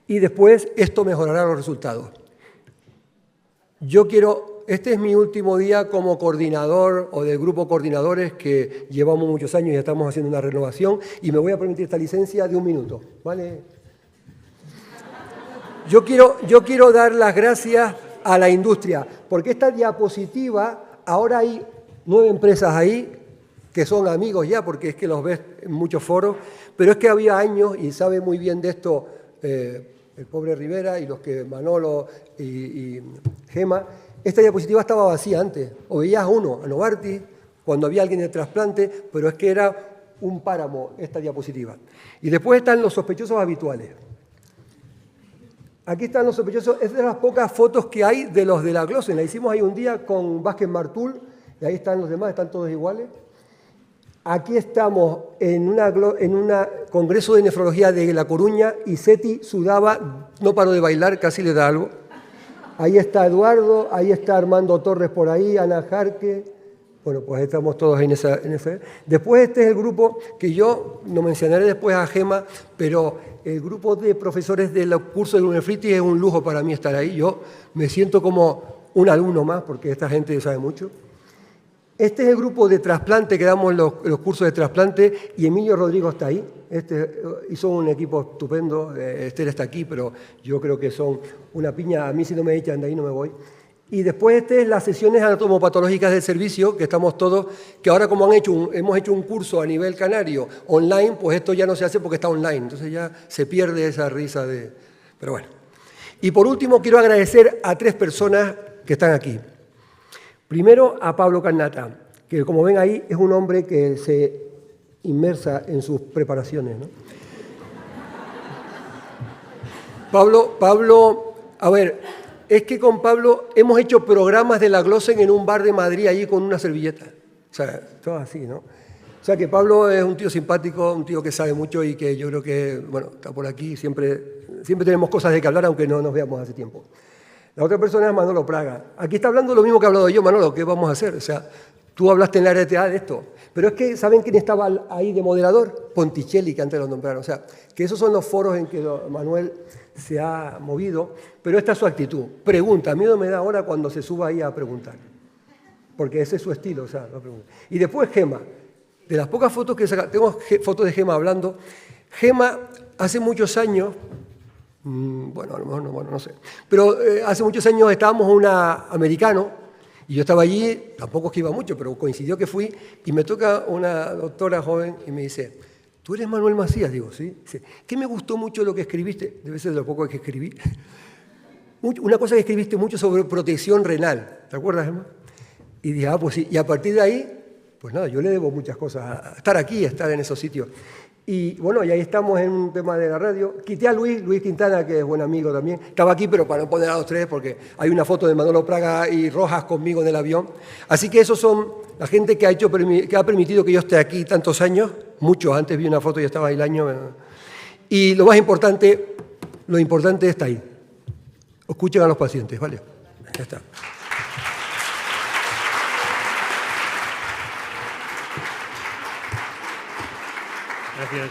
Y después esto mejorará los resultados. Este es mi último día como coordinador o del grupo coordinadores, que llevamos muchos años y estamos haciendo una renovación, y me voy a permitir esta licencia de 1 minuto, ¿vale? Yo quiero dar las gracias a la industria, porque esta diapositiva, ahora hay 9 empresas ahí que son amigos ya, porque es que los ves en muchos foros, pero es que había años, y sabe muy bien de esto el pobre Rivera y los que Manolo y Gema, esta diapositiva estaba vacía antes. O veías uno, a Novartis, cuando había alguien de trasplante, pero es que era un páramo esta diapositiva. Y después están los sospechosos habituales. Aquí están los sospechosos, es de las pocas fotos que hay de los de la Glossen. La hicimos ahí un día con Vázquez Martul, y ahí están los demás, están todos iguales. Aquí estamos en un congreso de nefrología de La Coruña y Seti sudaba, no paró de bailar, casi le da algo. Ahí está Eduardo, ahí está Armando Torres por ahí, Ana Jarque. Bueno, pues estamos todos en esa. Después este es el grupo que yo no mencionaré después a Gema, pero el grupo de profesores del curso de nefritis es un lujo para mí estar ahí. Yo me siento como un alumno más porque esta gente sabe mucho. Este es el grupo de trasplante que damos los cursos de trasplante y Emilio Rodrigo está ahí. Hizo un equipo estupendo. Esther está aquí, pero yo creo que son una piña. A mí si no me echan de ahí no me voy. Y después las sesiones anatomopatológicas del servicio, que estamos todos, que ahora como hemos hecho un curso a nivel canario online, pues esto ya no se hace porque está online. Entonces ya se pierde esa risa de... Pero bueno. Y por último quiero agradecer a 3 personas que están aquí. Primero a Pablo Carnata, que como ven ahí es un hombre que se inmersa en sus preparaciones, ¿no? Pablo, a ver, es que con Pablo hemos hecho programas de la Glossen en un bar de Madrid allí con una servilleta. O sea, todo así, ¿no? O sea que Pablo es un tío simpático, un tío que sabe mucho y que yo creo que, bueno, está por aquí, siempre tenemos cosas de que hablar aunque no nos veamos hace tiempo. La otra persona es Manolo Praga. Aquí está hablando lo mismo que he hablado yo, Manolo, ¿qué vamos a hacer? O sea, tú hablaste en la RTA de esto. Pero es que, ¿saben quién estaba ahí de moderador? Ponticelli, que antes lo nombraron. O sea, que esos son los foros en que Manuel se ha movido, pero esta es su actitud. Pregunta, miedo me da ahora cuando se suba ahí a preguntar. Porque ese es su estilo, o sea, no pregunta. Y después Gema. De las pocas fotos que saca, tengo fotos de Gema hablando. Gema, hace muchos años... Bueno, a lo mejor no, bueno, no sé. Pero hace muchos años estábamos un americano y yo estaba allí, tampoco es que iba mucho, pero coincidió que fui y me toca una doctora joven y me dice, ¿tú eres Manuel Macías? Digo, sí. Dice, ¿qué me gustó mucho lo que escribiste? Debe ser de lo poco que escribí. Una cosa que escribiste mucho sobre protección renal. ¿Te acuerdas, Emma? Y dije, pues sí. Y a partir de ahí, pues nada, yo le debo muchas cosas a estar aquí, a estar en esos sitios. Y bueno, y ahí estamos en un tema de la radio. Quité a Luis Quintana, que es buen amigo también. Estaba aquí, pero para no poner a los 3, porque hay una foto de Manolo Praga y Rojas conmigo en el avión. Así que esos son la gente que ha permitido que yo esté aquí tantos años. Muchos, antes vi una foto y estaba ahí el año. Y lo más importante, está ahí. Escuchen a los pacientes, ¿vale? Ya está. Gracias.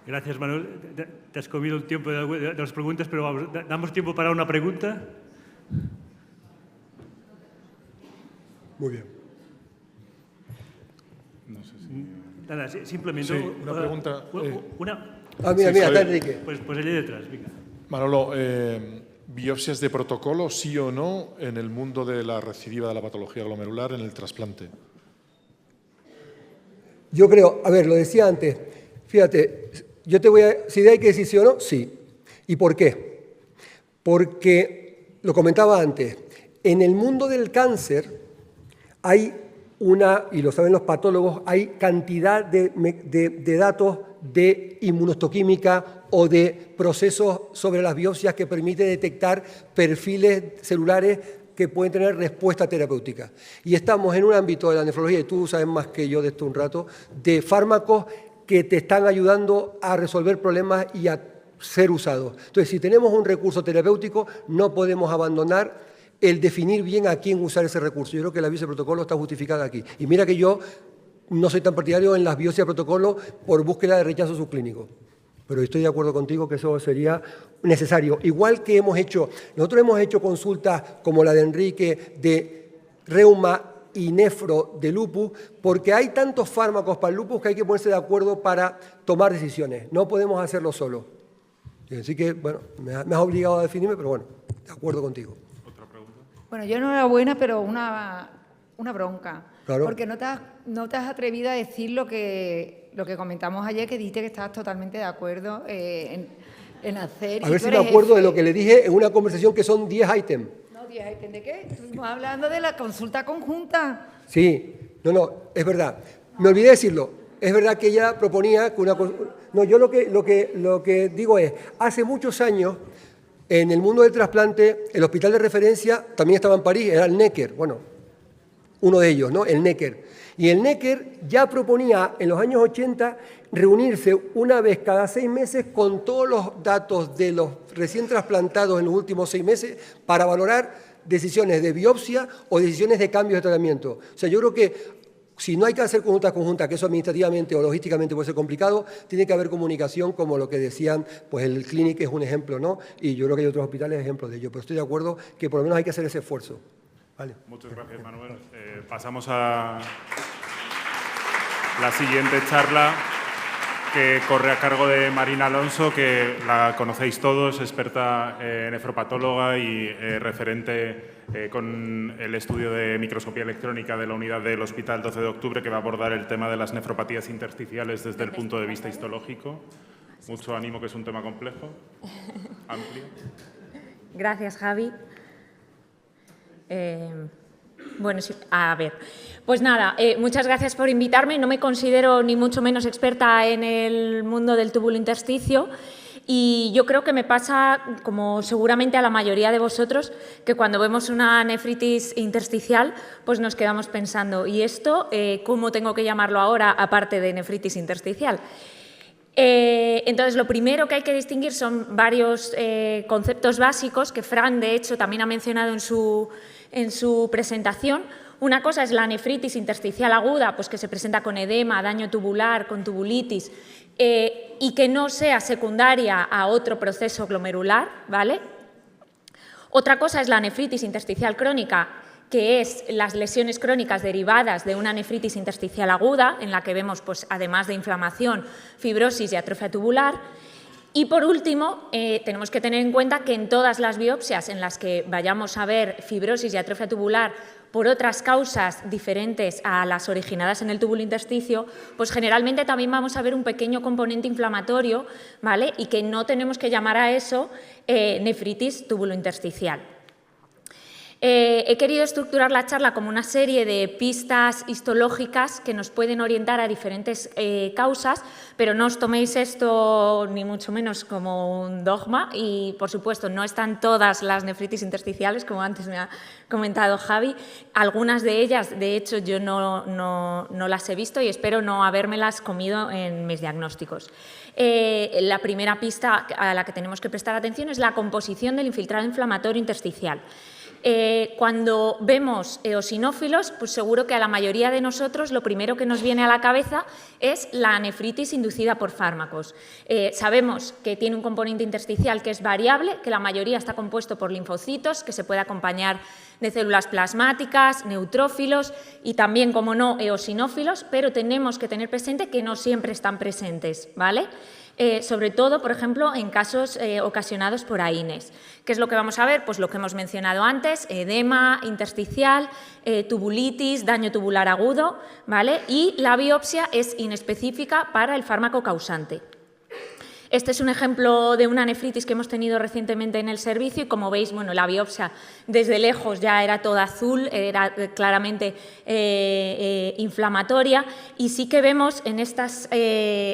Gracias, Manuel. Te has comido el tiempo de las preguntas, pero vamos, ¿damos tiempo para una pregunta? Muy bien. No sé si... Nada, simplemente... Sí, una pregunta. Mira, está Enrique. Pues allí detrás, venga. Manolo, ¿biopsias de protocolo, sí o no, en el mundo de la recidiva de la patología glomerular en el trasplante? Yo creo, a ver, lo decía antes, fíjate, yo te voy a... Si hay que decir sí o no, sí. ¿Y por qué? Porque, lo comentaba antes, en el mundo del cáncer hay y lo saben los patólogos, hay cantidad de datos de inmunohistoquímica o de procesos sobre las biopsias que permite detectar perfiles celulares que pueden tener respuesta terapéutica. Y estamos en un ámbito de la nefrología, y tú sabes más que yo de esto un rato, de fármacos que te están ayudando a resolver problemas y a ser usados. Entonces, si tenemos un recurso terapéutico, no podemos abandonar el definir bien a quién usar ese recurso. Yo creo que la biopsia de protocolo está justificada aquí. Y mira que yo no soy tan partidario en las biopsias de protocolo por búsqueda de rechazo subclínico. Pero estoy de acuerdo contigo que eso sería necesario. Igual que nosotros hemos hecho consultas como la de Enrique de reuma y nefro de lupus, porque hay tantos fármacos para el lupus que hay que ponerse de acuerdo para tomar decisiones. No podemos hacerlo solo. Así que, bueno, me has obligado a definirme, pero bueno, de acuerdo contigo. ¿Otra pregunta? Bueno, yo enhorabuena, pero una bronca. Claro. Porque no te has atrevido a decir lo que comentamos ayer, que dijiste que estabas totalmente de acuerdo en hacer. A ver si me acuerdo de lo que le dije en una conversación que son 10 ítems. No, 10 ítems ¿de qué? Estuvimos hablando de la consulta conjunta. Sí, no, es verdad. Me olvidé decirlo. Es verdad que ella proponía que una... No, yo lo que digo es, hace muchos años, en el mundo del trasplante, el hospital de referencia también estaba en París, era el Necker, bueno, uno de ellos, ¿no? El Necker. Y el Necker ya proponía en los años 80 reunirse una vez cada 6 meses con todos los datos de los recién trasplantados en los últimos 6 meses para valorar decisiones de biopsia o decisiones de cambios de tratamiento. O sea, yo creo que si no hay que hacer consultas conjuntas, que eso administrativamente o logísticamente puede ser complicado, tiene que haber comunicación, como lo que decían, pues el Clinic es un ejemplo, ¿no? Y yo creo que hay otros hospitales ejemplos de ello, pero estoy de acuerdo que por lo menos hay que hacer ese esfuerzo. Vale. Muchas gracias, Manuel. Pasamos a la siguiente charla, que corre a cargo de Marina Alonso, que la conocéis todos, experta nefropatóloga y referente con el estudio de microscopía electrónica de la unidad del Hospital 12 de Octubre, que va a abordar el tema de las nefropatías intersticiales desde el punto de vista histológico. Mucho ánimo, que es un tema complejo, amplio. Gracias, Javi. Bueno, sí, a ver, pues nada, muchas gracias por invitarme. No me considero ni mucho menos experta en el mundo del túbulo intersticio y yo creo que me pasa, como seguramente a la mayoría de vosotros, que cuando vemos una nefritis intersticial, pues nos quedamos pensando, ¿y esto cómo tengo que llamarlo ahora, aparte de nefritis intersticial? Entonces, lo primero que hay que distinguir son varios conceptos básicos que Fran, de hecho, también ha mencionado en su presentación. Una cosa es la nefritis intersticial aguda, pues que se presenta con edema, daño tubular, con tubulitis, y que no sea secundaria a otro proceso glomerular, ¿vale? Otra cosa es la nefritis intersticial crónica, que es las lesiones crónicas derivadas de una nefritis intersticial aguda, en la que vemos, pues, además de inflamación, fibrosis y atrofia tubular. Y, por último, tenemos que tener en cuenta que en todas las biopsias en las que vayamos a ver fibrosis y atrofia tubular por otras causas diferentes a las originadas en el túbulo intersticio, pues generalmente también vamos a ver un pequeño componente inflamatorio, ¿vale? Y que no tenemos que llamar a eso nefritis túbulo intersticial. He querido estructurar la charla como una serie de pistas histológicas que nos pueden orientar a diferentes causas, pero no os toméis esto ni mucho menos como un dogma y, por supuesto, no están todas las nefritis intersticiales, como antes me ha comentado Javi. Algunas de ellas, de hecho, yo no las he visto y espero no habérmelas comido en mis diagnósticos. La primera pista a la que tenemos que prestar atención es la composición del infiltrado inflamatorio intersticial. Cuando vemos eosinófilos, pues seguro que a la mayoría de nosotros lo primero que nos viene a la cabeza es la nefritis inducida por fármacos. Sabemos que tiene un componente intersticial que es variable, que la mayoría está compuesto por linfocitos, que se puede acompañar de células plasmáticas, neutrófilos y también, como no, eosinófilos, pero tenemos que tener presente que no siempre están presentes, ¿vale? Sobre todo, por ejemplo, en casos ocasionados por AINES. ¿Qué es lo que vamos a ver? Pues lo que hemos mencionado antes, edema intersticial, tubulitis, daño tubular agudo, ¿vale? Y la biopsia es inespecífica para el fármaco causante. Este es un ejemplo de una nefritis que hemos tenido recientemente en el servicio y, como veis, bueno, la biopsia desde lejos ya era toda azul, era claramente inflamatoria y sí que vemos en estas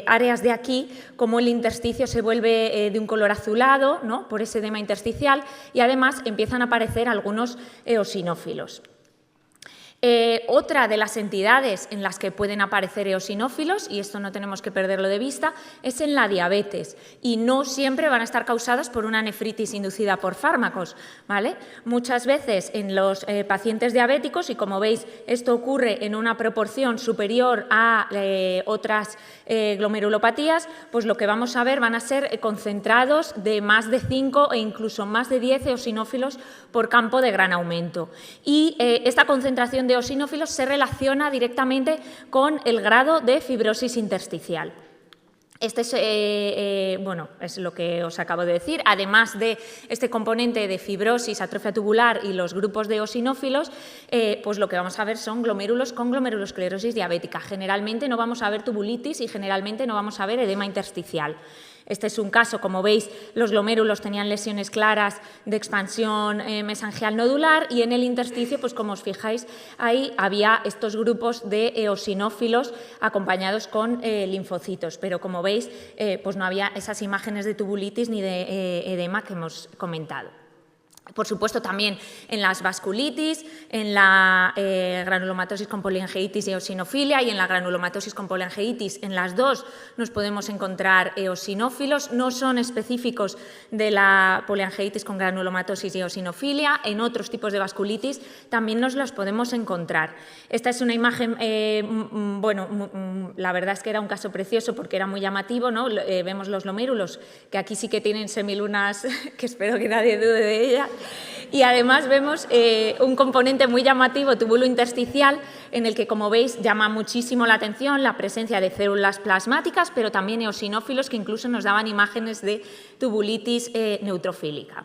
áreas de aquí cómo el intersticio se vuelve de un color azulado, ¿no?, por ese edema intersticial y además empiezan a aparecer algunos eosinófilos. Otra de las entidades en las que pueden aparecer eosinófilos, y esto no tenemos que perderlo de vista, es en la diabetes y no siempre van a estar causados por una nefritis inducida por fármacos, ¿vale? Muchas veces en los pacientes diabéticos, y como veis esto ocurre en una proporción superior a otras glomerulopatías, pues lo que vamos a ver van a ser concentrados de más de 5 e incluso más de 10 eosinófilos por campo de gran aumento. Y esta concentración de eosinófilos se relaciona directamente con el grado de fibrosis intersticial. Este es, bueno, es lo que os acabo de decir. Además de este componente de fibrosis, atrofia tubular y los grupos de eosinófilos, pues lo que vamos a ver son glomérulos con glomerulosclerosis diabética. Generalmente no vamos a ver tubulitis y generalmente no vamos a ver edema intersticial. Este es un caso, como veis, los glomérulos tenían lesiones claras de expansión mesangial nodular y en el intersticio, pues como os fijáis, ahí había estos grupos de eosinófilos acompañados con linfocitos, pero como veis, pues no había esas imágenes de tubulitis ni de edema que hemos comentado. Por supuesto, también en las vasculitis, en la granulomatosis con poliangeitis y eosinofilia y en la granulomatosis con poliangeitis, en las dos nos podemos encontrar eosinófilos, no son específicos de la poliangeitis con granulomatosis y eosinofilia, en otros tipos de vasculitis también nos los podemos encontrar. Esta es una imagen, bueno, la verdad es que era un caso precioso porque era muy llamativo, ¿no? Vemos los glomérulos, que aquí sí que tienen semilunas, que espero que nadie dude de ellas. Y además vemos un componente muy llamativo, túbulo intersticial, en el que, como veis, llama muchísimo la atención la presencia de células plasmáticas, pero también eosinófilos que incluso nos daban imágenes de tubulitis neutrofílica.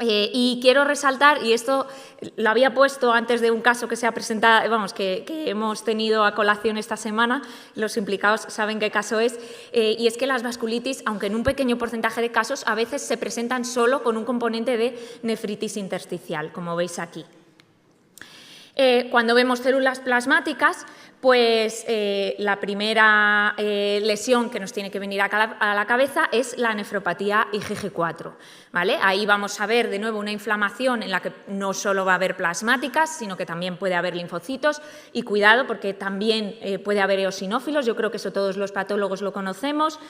Y quiero resaltar, y esto lo había puesto antes de un caso que se ha presentado, vamos, que hemos tenido a colación esta semana, los implicados saben qué caso es, y es que las vasculitis, aunque en un pequeño porcentaje de casos, a veces se presentan solo con un componente de nefritis intersticial, como veis aquí. Cuando vemos células plasmáticas, pues la primera lesión que nos tiene que venir a la cabeza es la nefropatía IgG4. ¿Vale? Ahí vamos a ver de nuevo una inflamación en la que no solo va a haber plasmáticas, sino que también puede haber linfocitos y cuidado porque también puede haber eosinófilos, yo creo que eso todos los patólogos lo conocemos.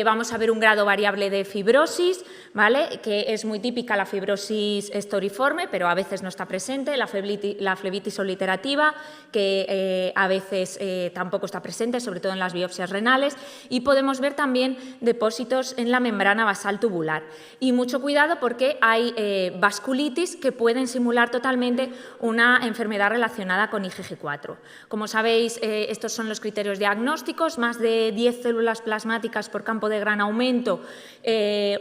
Vamos a ver un grado variable de fibrosis, ¿vale? Que es muy típica la fibrosis estoriforme, pero a veces no está presente, la flebitis oliterativa, que a veces tampoco está presente, sobre todo en las biopsias renales, y podemos ver también depósitos en la membrana basal tubular. Y mucho cuidado porque hay vasculitis que pueden simular totalmente una enfermedad relacionada con IgG4. Como sabéis, estos son los criterios diagnósticos, más de 10 células plasmáticas por campo de gran aumento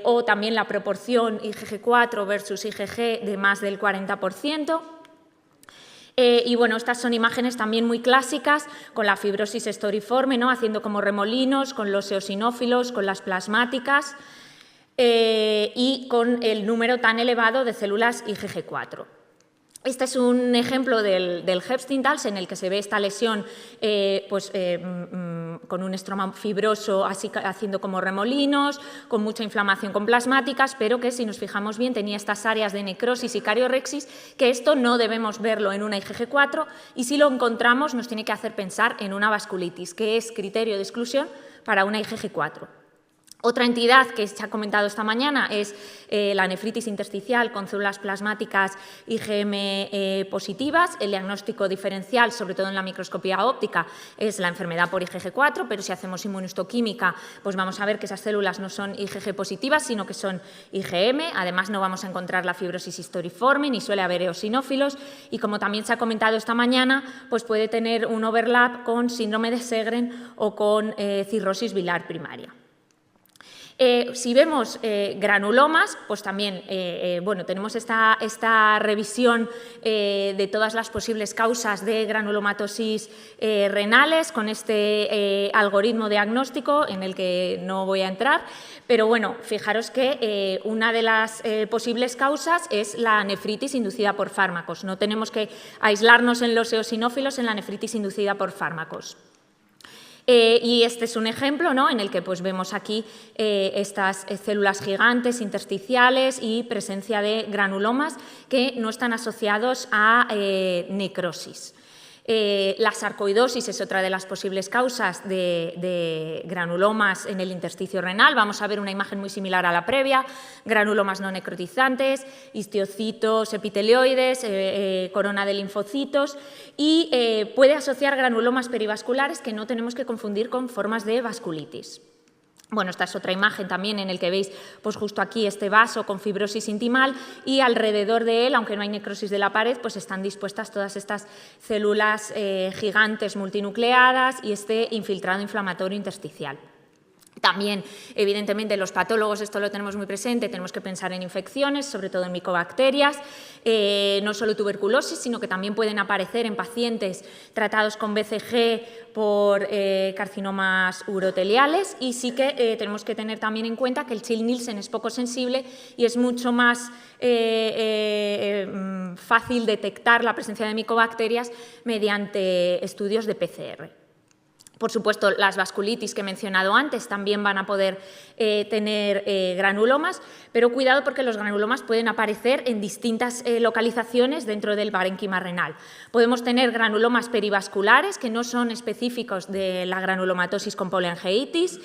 o también la proporción IgG4 versus IgG de más del 40%. Y bueno, estas son imágenes también muy clásicas con la fibrosis estoriforme, ¿no? Haciendo como remolinos, con los eosinófilos, con las plasmáticas y con el número tan elevado de células IgG4. Este es un ejemplo del Hepstein-Tals en el que se ve esta lesión con un estroma fibroso así, haciendo como remolinos, con mucha inflamación con plasmáticas, pero que si nos fijamos bien tenía estas áreas de necrosis y cariorexis, que esto no debemos verlo en una IgG4 y si lo encontramos nos tiene que hacer pensar en una vasculitis, que es criterio de exclusión para una IgG4. Otra entidad que se ha comentado esta mañana es la nefritis intersticial con células plasmáticas IgM positivas. El diagnóstico diferencial, sobre todo en la microscopía óptica, es la enfermedad por IgG4, pero si hacemos inmunohistoquímica, pues vamos a ver que esas células no son IgG positivas, sino que son IgM. Además, no vamos a encontrar la fibrosis historiforme, ni suele haber eosinófilos. Y como también se ha comentado esta mañana, pues puede tener un overlap con síndrome de Sjögren o con cirrosis bilar primaria. Si vemos granulomas, pues también bueno, tenemos esta revisión de todas las posibles causas de granulomatosis renales con este algoritmo diagnóstico en el que no voy a entrar, pero bueno, fijaros que una de las posibles causas es la nefritis inducida por fármacos. No tenemos que aislarnos en los eosinófilos en la nefritis inducida por fármacos. Y este es un ejemplo, ¿no?, en el que pues, vemos aquí estas células gigantes intersticiales y presencia de granulomas que no están asociados a necrosis. La sarcoidosis es otra de las posibles causas de granulomas en el intersticio renal. Vamos a ver una imagen muy similar a la previa, granulomas no necrotizantes, histiocitos epitelioides, corona de linfocitos y puede asociar granulomas perivasculares que no tenemos que confundir con formas de vasculitis. Bueno, esta es otra imagen también en el que veis pues justo aquí este vaso con fibrosis intimal y alrededor de él, aunque no hay necrosis de la pared, pues están dispuestas todas estas células gigantes multinucleadas y este infiltrado inflamatorio intersticial. También, evidentemente, los patólogos, esto lo tenemos muy presente, tenemos que pensar en infecciones, sobre todo en micobacterias, no solo tuberculosis, sino que también pueden aparecer en pacientes tratados con BCG por carcinomas uroteliales, y sí que tenemos que tener también en cuenta que el Child-Nielsen es poco sensible y es mucho más fácil detectar la presencia de micobacterias mediante estudios de PCR. Por supuesto, las vasculitis que he mencionado antes también van a poder tener granulomas, pero cuidado porque los granulomas pueden aparecer en distintas localizaciones dentro del parénquima renal. Podemos tener granulomas perivasculares que no son específicos de la granulomatosis con poliangeitis.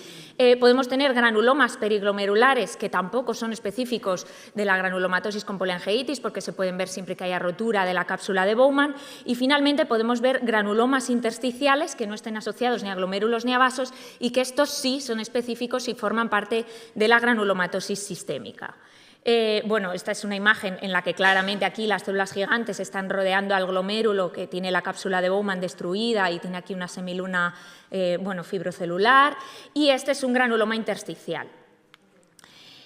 Podemos tener granulomas periglomerulares que tampoco son específicos de la granulomatosis con poliangeitis porque se pueden ver siempre que haya rotura de la cápsula de Bowman. Y finalmente podemos ver granulomas intersticiales que no estén asociados ni a glomérulos ni a vasos y que estos sí son específicos y forman parte de la granulomatosis sistémica. Bueno, esta es una imagen en la que claramente aquí las células gigantes están rodeando al glomérulo que tiene la cápsula de Bowman destruida y tiene aquí una semiluna fibrocelular, y este es un granuloma intersticial.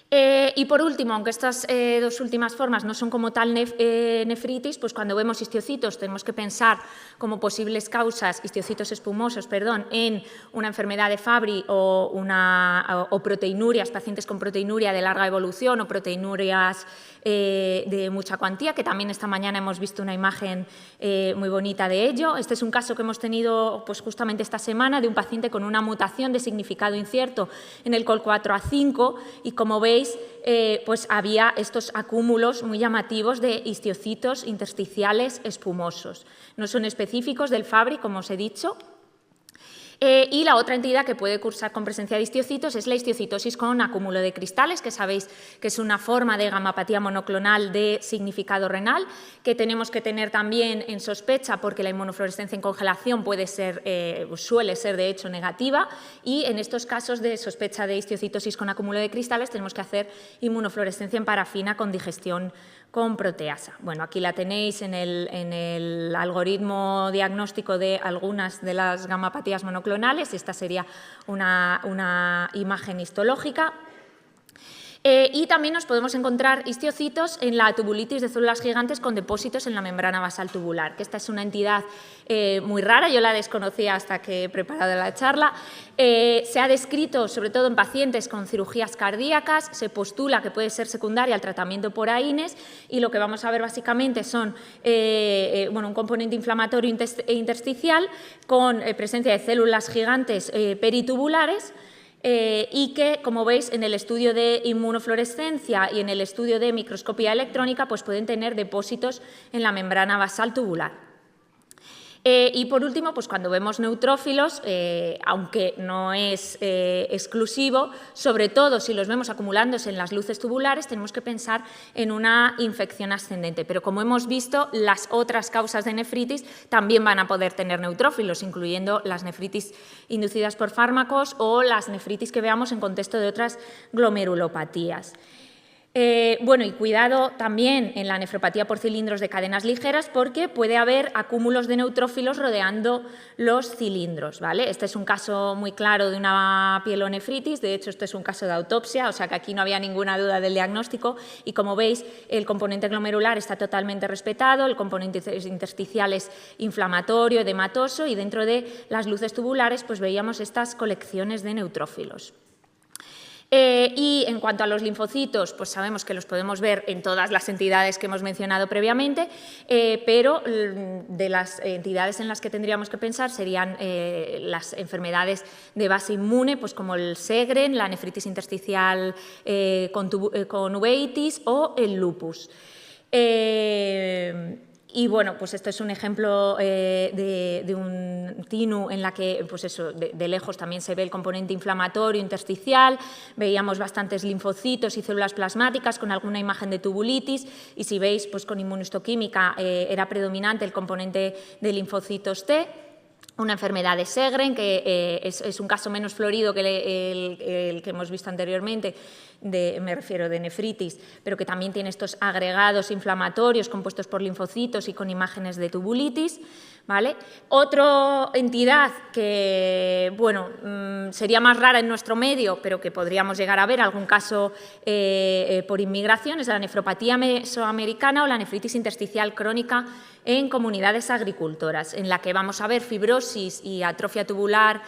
Y por último, aunque estas dos últimas formas no son como tal nefritis, pues cuando vemos histocitos tenemos que pensar como posibles causas, histocitos espumosos, en una enfermedad de Fabry o proteinurias, pacientes con proteinuria de larga evolución o proteinurias de mucha cuantía, que también esta mañana hemos visto una imagen muy bonita de ello. Este es un caso que hemos tenido pues, justamente esta semana de un paciente con una mutación de significado incierto en el COL4A5 y, como veis, pues había estos acúmulos muy llamativos de histocitos intersticiales espumosos. No son específicos del Fabry, como os he dicho. Y la otra entidad que puede cursar con presencia de histocitos es la histocitosis con acúmulo de cristales, que sabéis que es una forma de gamapatía monoclonal de significado renal, que tenemos que tener también en sospecha porque la inmunofluorescencia en congelación suele ser de hecho negativa, y en estos casos de sospecha de histocitosis con acúmulo de cristales tenemos que hacer inmunofluorescencia en parafina con digestión con proteasa. Bueno, aquí la tenéis en el algoritmo diagnóstico de algunas de las gamapatías monoclonales. Esta sería una imagen histológica. Y también nos podemos encontrar histocitos en la tubulitis de células gigantes con depósitos en la membrana basal tubular, que esta es una entidad muy rara, yo la desconocía hasta que he preparado la charla. Se ha descrito sobre todo en pacientes con cirugías cardíacas, se postula que puede ser secundaria al tratamiento por AINES, y lo que vamos a ver básicamente son un componente inflamatorio intersticial con presencia de células gigantes peritubulares, y que, como veis, en el estudio de inmunofluorescencia y en el estudio de microscopía electrónica pues pueden tener depósitos en la membrana basal tubular. Y por último, pues cuando vemos neutrófilos, aunque no es exclusivo, sobre todo si los vemos acumulándose en las luces tubulares, tenemos que pensar en una infección ascendente. Pero como hemos visto, las otras causas de nefritis también van a poder tener neutrófilos, incluyendo las nefritis inducidas por fármacos o las nefritis que veamos en contexto de otras glomerulopatías. Y cuidado también en la nefropatía por cilindros de cadenas ligeras, porque puede haber acúmulos de neutrófilos rodeando los cilindros, ¿vale? Este es un caso muy claro de una pielonefritis, de hecho este es un caso de autopsia, o sea que aquí no había ninguna duda del diagnóstico, y como veis el componente glomerular está totalmente respetado, el componente intersticial es inflamatorio, edematoso, y dentro de las luces tubulares pues veíamos estas colecciones de neutrófilos. Y en cuanto a los linfocitos, pues sabemos que los podemos ver en todas las entidades que hemos mencionado previamente, pero de las entidades en las que tendríamos que pensar serían las enfermedades de base inmune, pues como el Sjögren, la nefritis intersticial con uveitis o el lupus. Y bueno, pues esto es un ejemplo de un TINU en la que pues eso, de lejos también se ve el componente inflamatorio intersticial, veíamos bastantes linfocitos y células plasmáticas con alguna imagen de tubulitis, y si veis pues con inmunohistoquímica era predominante el componente de linfocitos T. una enfermedad de Sjögren, que es un caso menos florido que el que hemos visto anteriormente, me refiero de nefritis, pero que también tiene estos agregados inflamatorios compuestos por linfocitos y con imágenes de tubulitis, ¿vale? Otra entidad que, bueno, sería más rara en nuestro medio, pero que podríamos llegar a ver algún caso por inmigración, es la nefropatía mesoamericana o la nefritis intersticial crónica en comunidades agricultoras, en la que vamos a ver fibrosis y atrofia tubular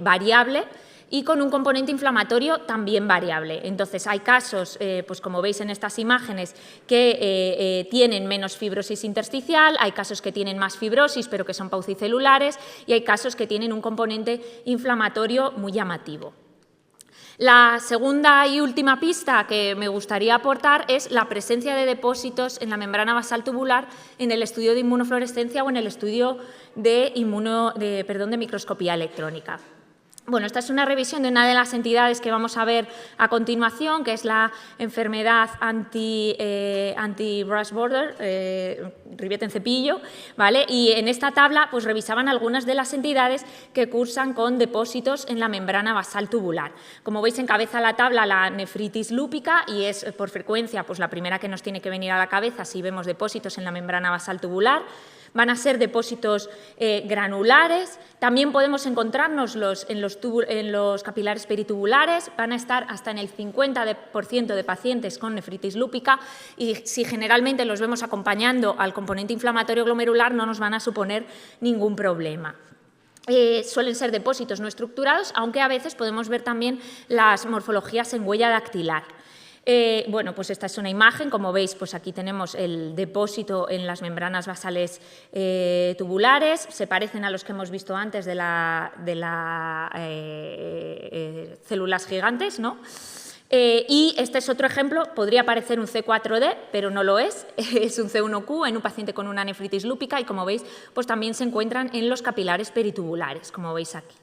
variable, y con un componente inflamatorio también variable. Entonces, hay casos, pues como veis en estas imágenes, que tienen menos fibrosis intersticial, hay casos que tienen más fibrosis, pero que son paucicelulares, y hay casos que tienen un componente inflamatorio muy llamativo. La segunda y última pista que me gustaría aportar es la presencia de depósitos en la membrana basal tubular en el estudio de inmunofluorescencia o en el estudio de microscopía electrónica. Bueno, esta es una revisión de una de las entidades que vamos a ver a continuación, que es la enfermedad anti-brush border, ribete en cepillo, ¿vale? Y en esta tabla pues revisaban algunas de las entidades que cursan con depósitos en la membrana basal tubular. Como veis, encabeza la tabla la nefritis lúpica y es por frecuencia pues la primera que nos tiene que venir a la cabeza si vemos depósitos en la membrana basal tubular. Van a ser depósitos granulares, también podemos encontrárnoslos en los capilares peritubulares, van a estar hasta en el 50% de pacientes con nefritis lúpica y si generalmente los vemos acompañando al componente inflamatorio glomerular no nos van a suponer ningún problema. Suelen ser depósitos no estructurados, aunque a veces podemos ver también las morfologías en huella dactilar. Bueno, pues esta es una imagen, como veis, pues aquí tenemos el depósito en las membranas basales tubulares, se parecen a los que hemos visto antes de las células gigantes, ¿no? Y este es otro ejemplo, podría parecer un C4D, pero no lo es un C1Q en un paciente con una nefritis lúpica y, como veis, pues también se encuentran en los capilares peritubulares, como veis aquí.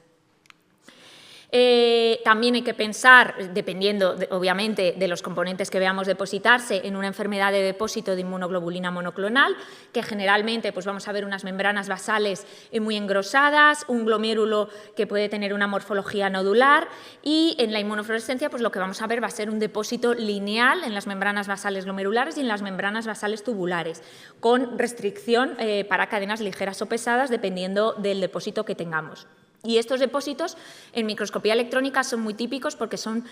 También hay que pensar, dependiendo obviamente de los componentes que veamos depositarse, en una enfermedad de depósito de inmunoglobulina monoclonal, que generalmente pues vamos a ver unas membranas basales muy engrosadas, un glomérulo que puede tener una morfología nodular y en la inmunofluorescencia pues lo que vamos a ver va a ser un depósito lineal en las membranas basales glomerulares y en las membranas basales tubulares, con restricción para cadenas ligeras o pesadas dependiendo del depósito que tengamos. Y estos depósitos en microscopía electrónica son muy típicos porque son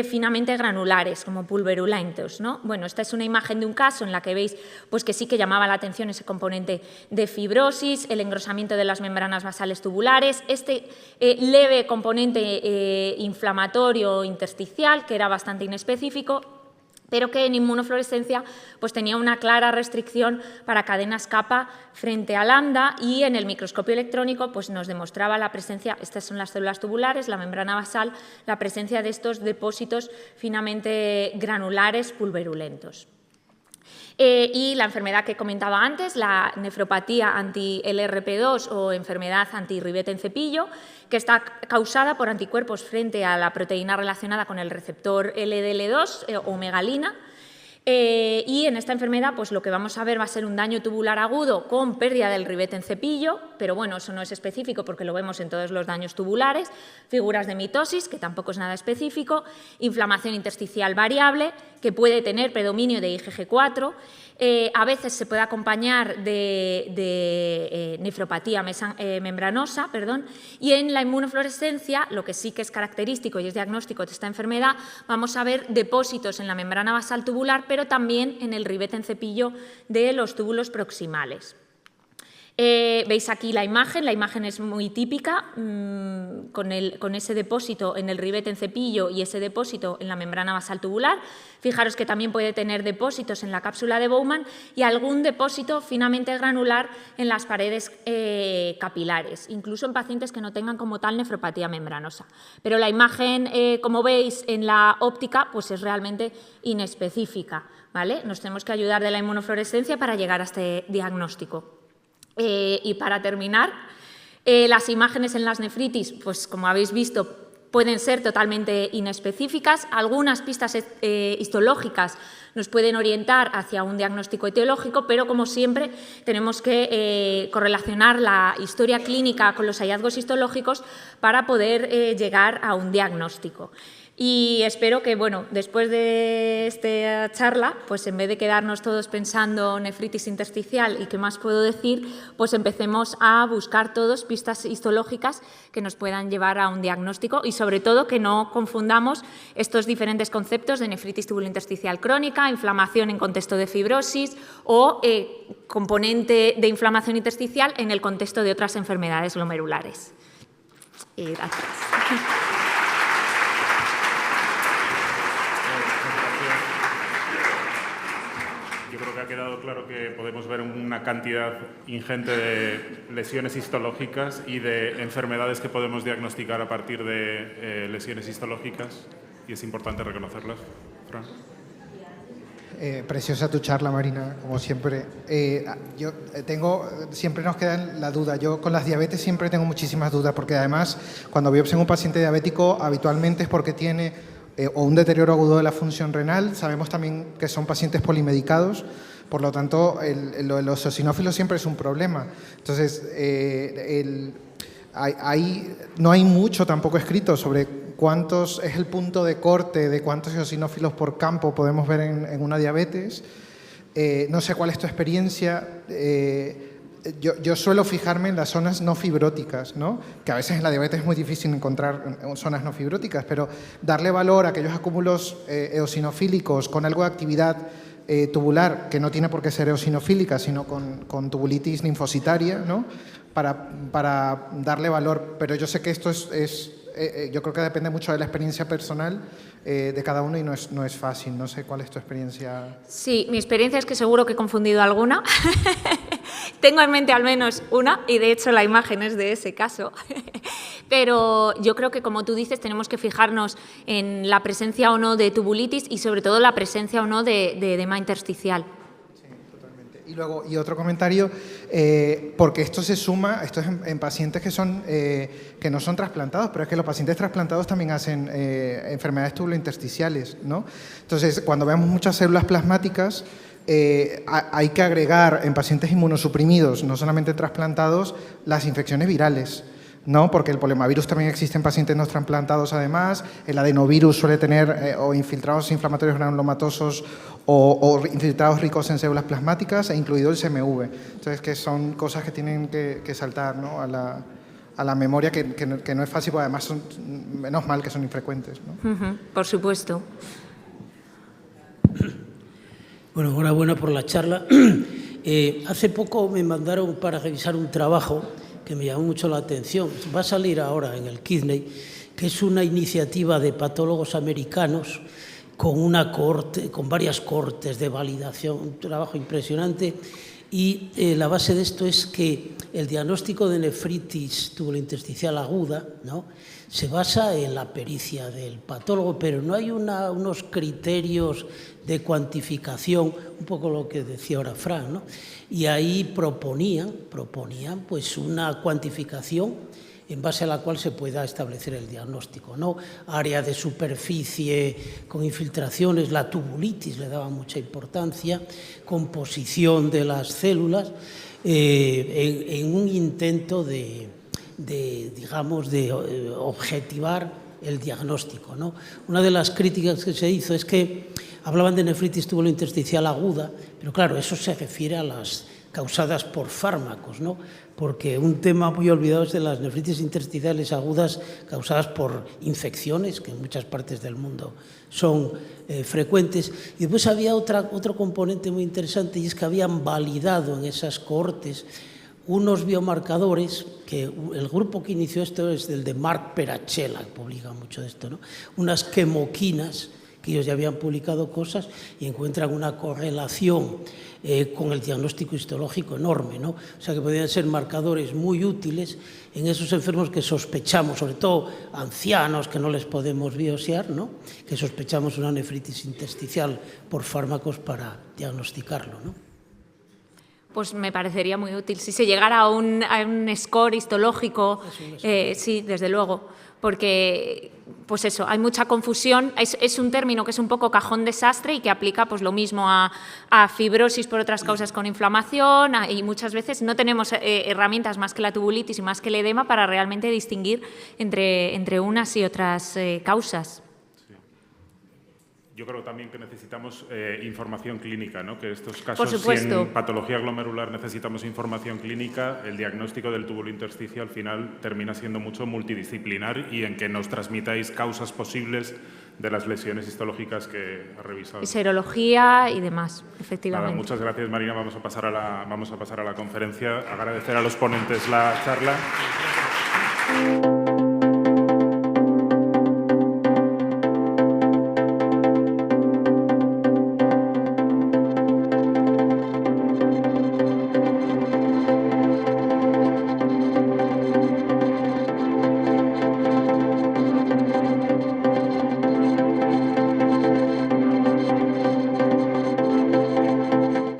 finamente granulares, como pulverulentos, ¿no? Bueno, esta es una imagen de un caso en la que veis pues, que sí que llamaba la atención ese componente de fibrosis, el engrosamiento de las membranas basales tubulares, este leve componente inflamatorio intersticial, que era bastante inespecífico, pero que en inmunofluorescencia pues, tenía una clara restricción para cadenas kappa frente a lambda y en el microscopio electrónico pues, nos demostraba la presencia, estas son las células tubulares, la membrana basal, la presencia de estos depósitos finamente granulares pulverulentos. Y la enfermedad que comentaba antes, la nefropatía anti-LRP2 o enfermedad anti-ribete en cepillo, que está causada por anticuerpos frente a la proteína relacionada con el receptor LDL2 o megalina. Y en esta enfermedad pues, lo que vamos a ver va a ser un daño tubular agudo con pérdida del ribete en cepillo, pero bueno, eso no es específico porque lo vemos en todos los daños tubulares, figuras de mitosis, que tampoco es nada específico, inflamación intersticial variable, que puede tener predominio de IgG4, a veces se puede acompañar de nefropatía membranosa, y en la inmunofluorescencia, lo que sí que es característico y es diagnóstico de esta enfermedad, vamos a ver depósitos en la membrana basal tubular, pero también en el ribete en cepillo de los túbulos proximales. Veis aquí la imagen es muy típica, con ese depósito en el ribete en cepillo y ese depósito en la membrana basal tubular. Fijaros que también puede tener depósitos en la cápsula de Bowman y algún depósito finamente granular en las paredes capilares, incluso en pacientes que no tengan como tal nefropatía membranosa. Pero la imagen, como veis en la óptica, pues es realmente inespecífica, ¿vale? Nos tenemos que ayudar de la inmunofluorescencia para llegar a este diagnóstico. Y para terminar, las imágenes en las nefritis, pues como habéis visto, pueden ser totalmente inespecíficas. Algunas pistas histológicas nos pueden orientar hacia un diagnóstico etiológico, pero como siempre tenemos que correlacionar la historia clínica con los hallazgos histológicos para poder llegar a un diagnóstico. Y espero que, bueno, después de esta charla, pues en vez de quedarnos todos pensando nefritis intersticial y qué más puedo decir, pues empecemos a buscar todos pistas histológicas que nos puedan llevar a un diagnóstico y, sobre todo, que no confundamos estos diferentes conceptos de nefritis tubulointersticial crónica, inflamación en contexto de fibrosis o componente de inflamación intersticial en el contexto de otras enfermedades glomerulares. Gracias. Yo creo que ha quedado claro que podemos ver una cantidad ingente de lesiones histológicas y de enfermedades que podemos diagnosticar a partir de lesiones histológicas y es importante reconocerlas. Fran. Preciosa tu charla, Marina, como siempre. Siempre nos queda la duda. Yo con las diabetes siempre tengo muchísimas dudas porque además cuando biopsian un paciente diabético habitualmente es porque tiene o un deterioro agudo de la función renal. Sabemos también que son pacientes polimedicados, por lo tanto lo de los eosinófilos siempre es un problema. Entonces, no hay mucho tampoco escrito sobre cuántos es el punto de corte de cuántos eosinófilos por campo podemos ver en una diabetes. No sé cuál es tu experiencia. Yo suelo fijarme en las zonas no fibróticas, ¿no? Que a veces en la diabetes es muy difícil encontrar zonas no fibróticas, pero darle valor a aquellos acúmulos eosinofílicos con algo de actividad tubular, que no tiene por qué ser eosinofílica, sino con tubulitis linfocitaria, ¿no? Para darle valor. Pero yo sé que esto yo creo que depende mucho de la experiencia personal de cada uno y no es fácil. No sé cuál es tu experiencia. Sí, mi experiencia es que seguro que he confundido alguna. Tengo en mente al menos una y de hecho la imagen es de ese caso. Pero yo creo que, como tú dices, tenemos que fijarnos en la presencia o no de tubulitis y sobre todo la presencia o no de edema intersticial. Sí, totalmente. Y otro comentario, porque esto se suma, esto es en pacientes que no son trasplantados, pero es que los pacientes trasplantados también hacen enfermedades tubulointersticiales, ¿no? Entonces, cuando vemos muchas células plasmáticas, hay que agregar en pacientes inmunosuprimidos, no solamente trasplantados, las infecciones virales, ¿no? Porque el poliomavirus también existe en pacientes no trasplantados además, el adenovirus suele tener o infiltrados inflamatorios granulomatosos o infiltrados ricos en células plasmáticas, e incluido el CMV. Entonces, que son cosas que tienen que saltar, ¿no? a la memoria, que no es fácil, porque además menos mal que son infrecuentes, ¿no? Por supuesto. Bueno, enhorabuena por la charla. Hace poco me mandaron para revisar un trabajo que me llamó mucho la atención. Va a salir ahora en el Kidney, que es una iniciativa de patólogos americanos con varias cohortes de validación, un trabajo impresionante. Y la base de esto es que el diagnóstico de nefritis tubulointersticial aguda, ¿no?, se basa en la pericia del patólogo, pero no hay unos criterios de cuantificación, un poco lo que decía ahora Fran, ¿no? Y ahí proponían pues una cuantificación en base a la cual se pueda establecer el diagnóstico, ¿no? Área de superficie con infiltraciones, la tubulitis le daba mucha importancia, composición de las células, en un intento de objetivar el diagnóstico, ¿no? Una de las críticas que se hizo es que hablaban de nefritis tubulointersticial aguda, pero claro, eso se refiere a las causadas por fármacos, ¿no? Porque un tema muy olvidado es de las nefritis intersticiales agudas causadas por infecciones, que en muchas partes del mundo son frecuentes. Y después había otro componente muy interesante, y es que habían validado en esas cohortes unos biomarcadores, que el grupo que inició esto es el de Mark Perachella, que publica mucho de esto, ¿no? Unas quemoquinas, que ellos ya habían publicado cosas y encuentran una correlación con el diagnóstico histológico enorme, ¿no? O sea que podrían ser marcadores muy útiles en esos enfermos que sospechamos, sobre todo ancianos que no les podemos biopsiar, ¿no?, que sospechamos una nefritis intersticial por fármacos para diagnosticarlo, ¿no? Pues me parecería muy útil. Si se llegara a un score histológico, sí, desde luego, porque pues eso, hay mucha confusión, es un término que es un poco cajón desastre y que aplica pues lo mismo a fibrosis por otras causas con inflamación, y muchas veces no tenemos herramientas más que la tubulitis y más que el edema para realmente distinguir entre unas y otras causas. Yo creo también que necesitamos información clínica, ¿no? Que estos casos, Por supuesto. si en patología glomerular necesitamos información clínica, el diagnóstico del túbulo intersticio al final termina siendo mucho multidisciplinar y en que nos transmitáis causas posibles de las lesiones histológicas que ha revisado. Y serología y demás, efectivamente. Nada, muchas gracias, Marina. Vamos a pasar a la conferencia. Agradecer a los ponentes la charla.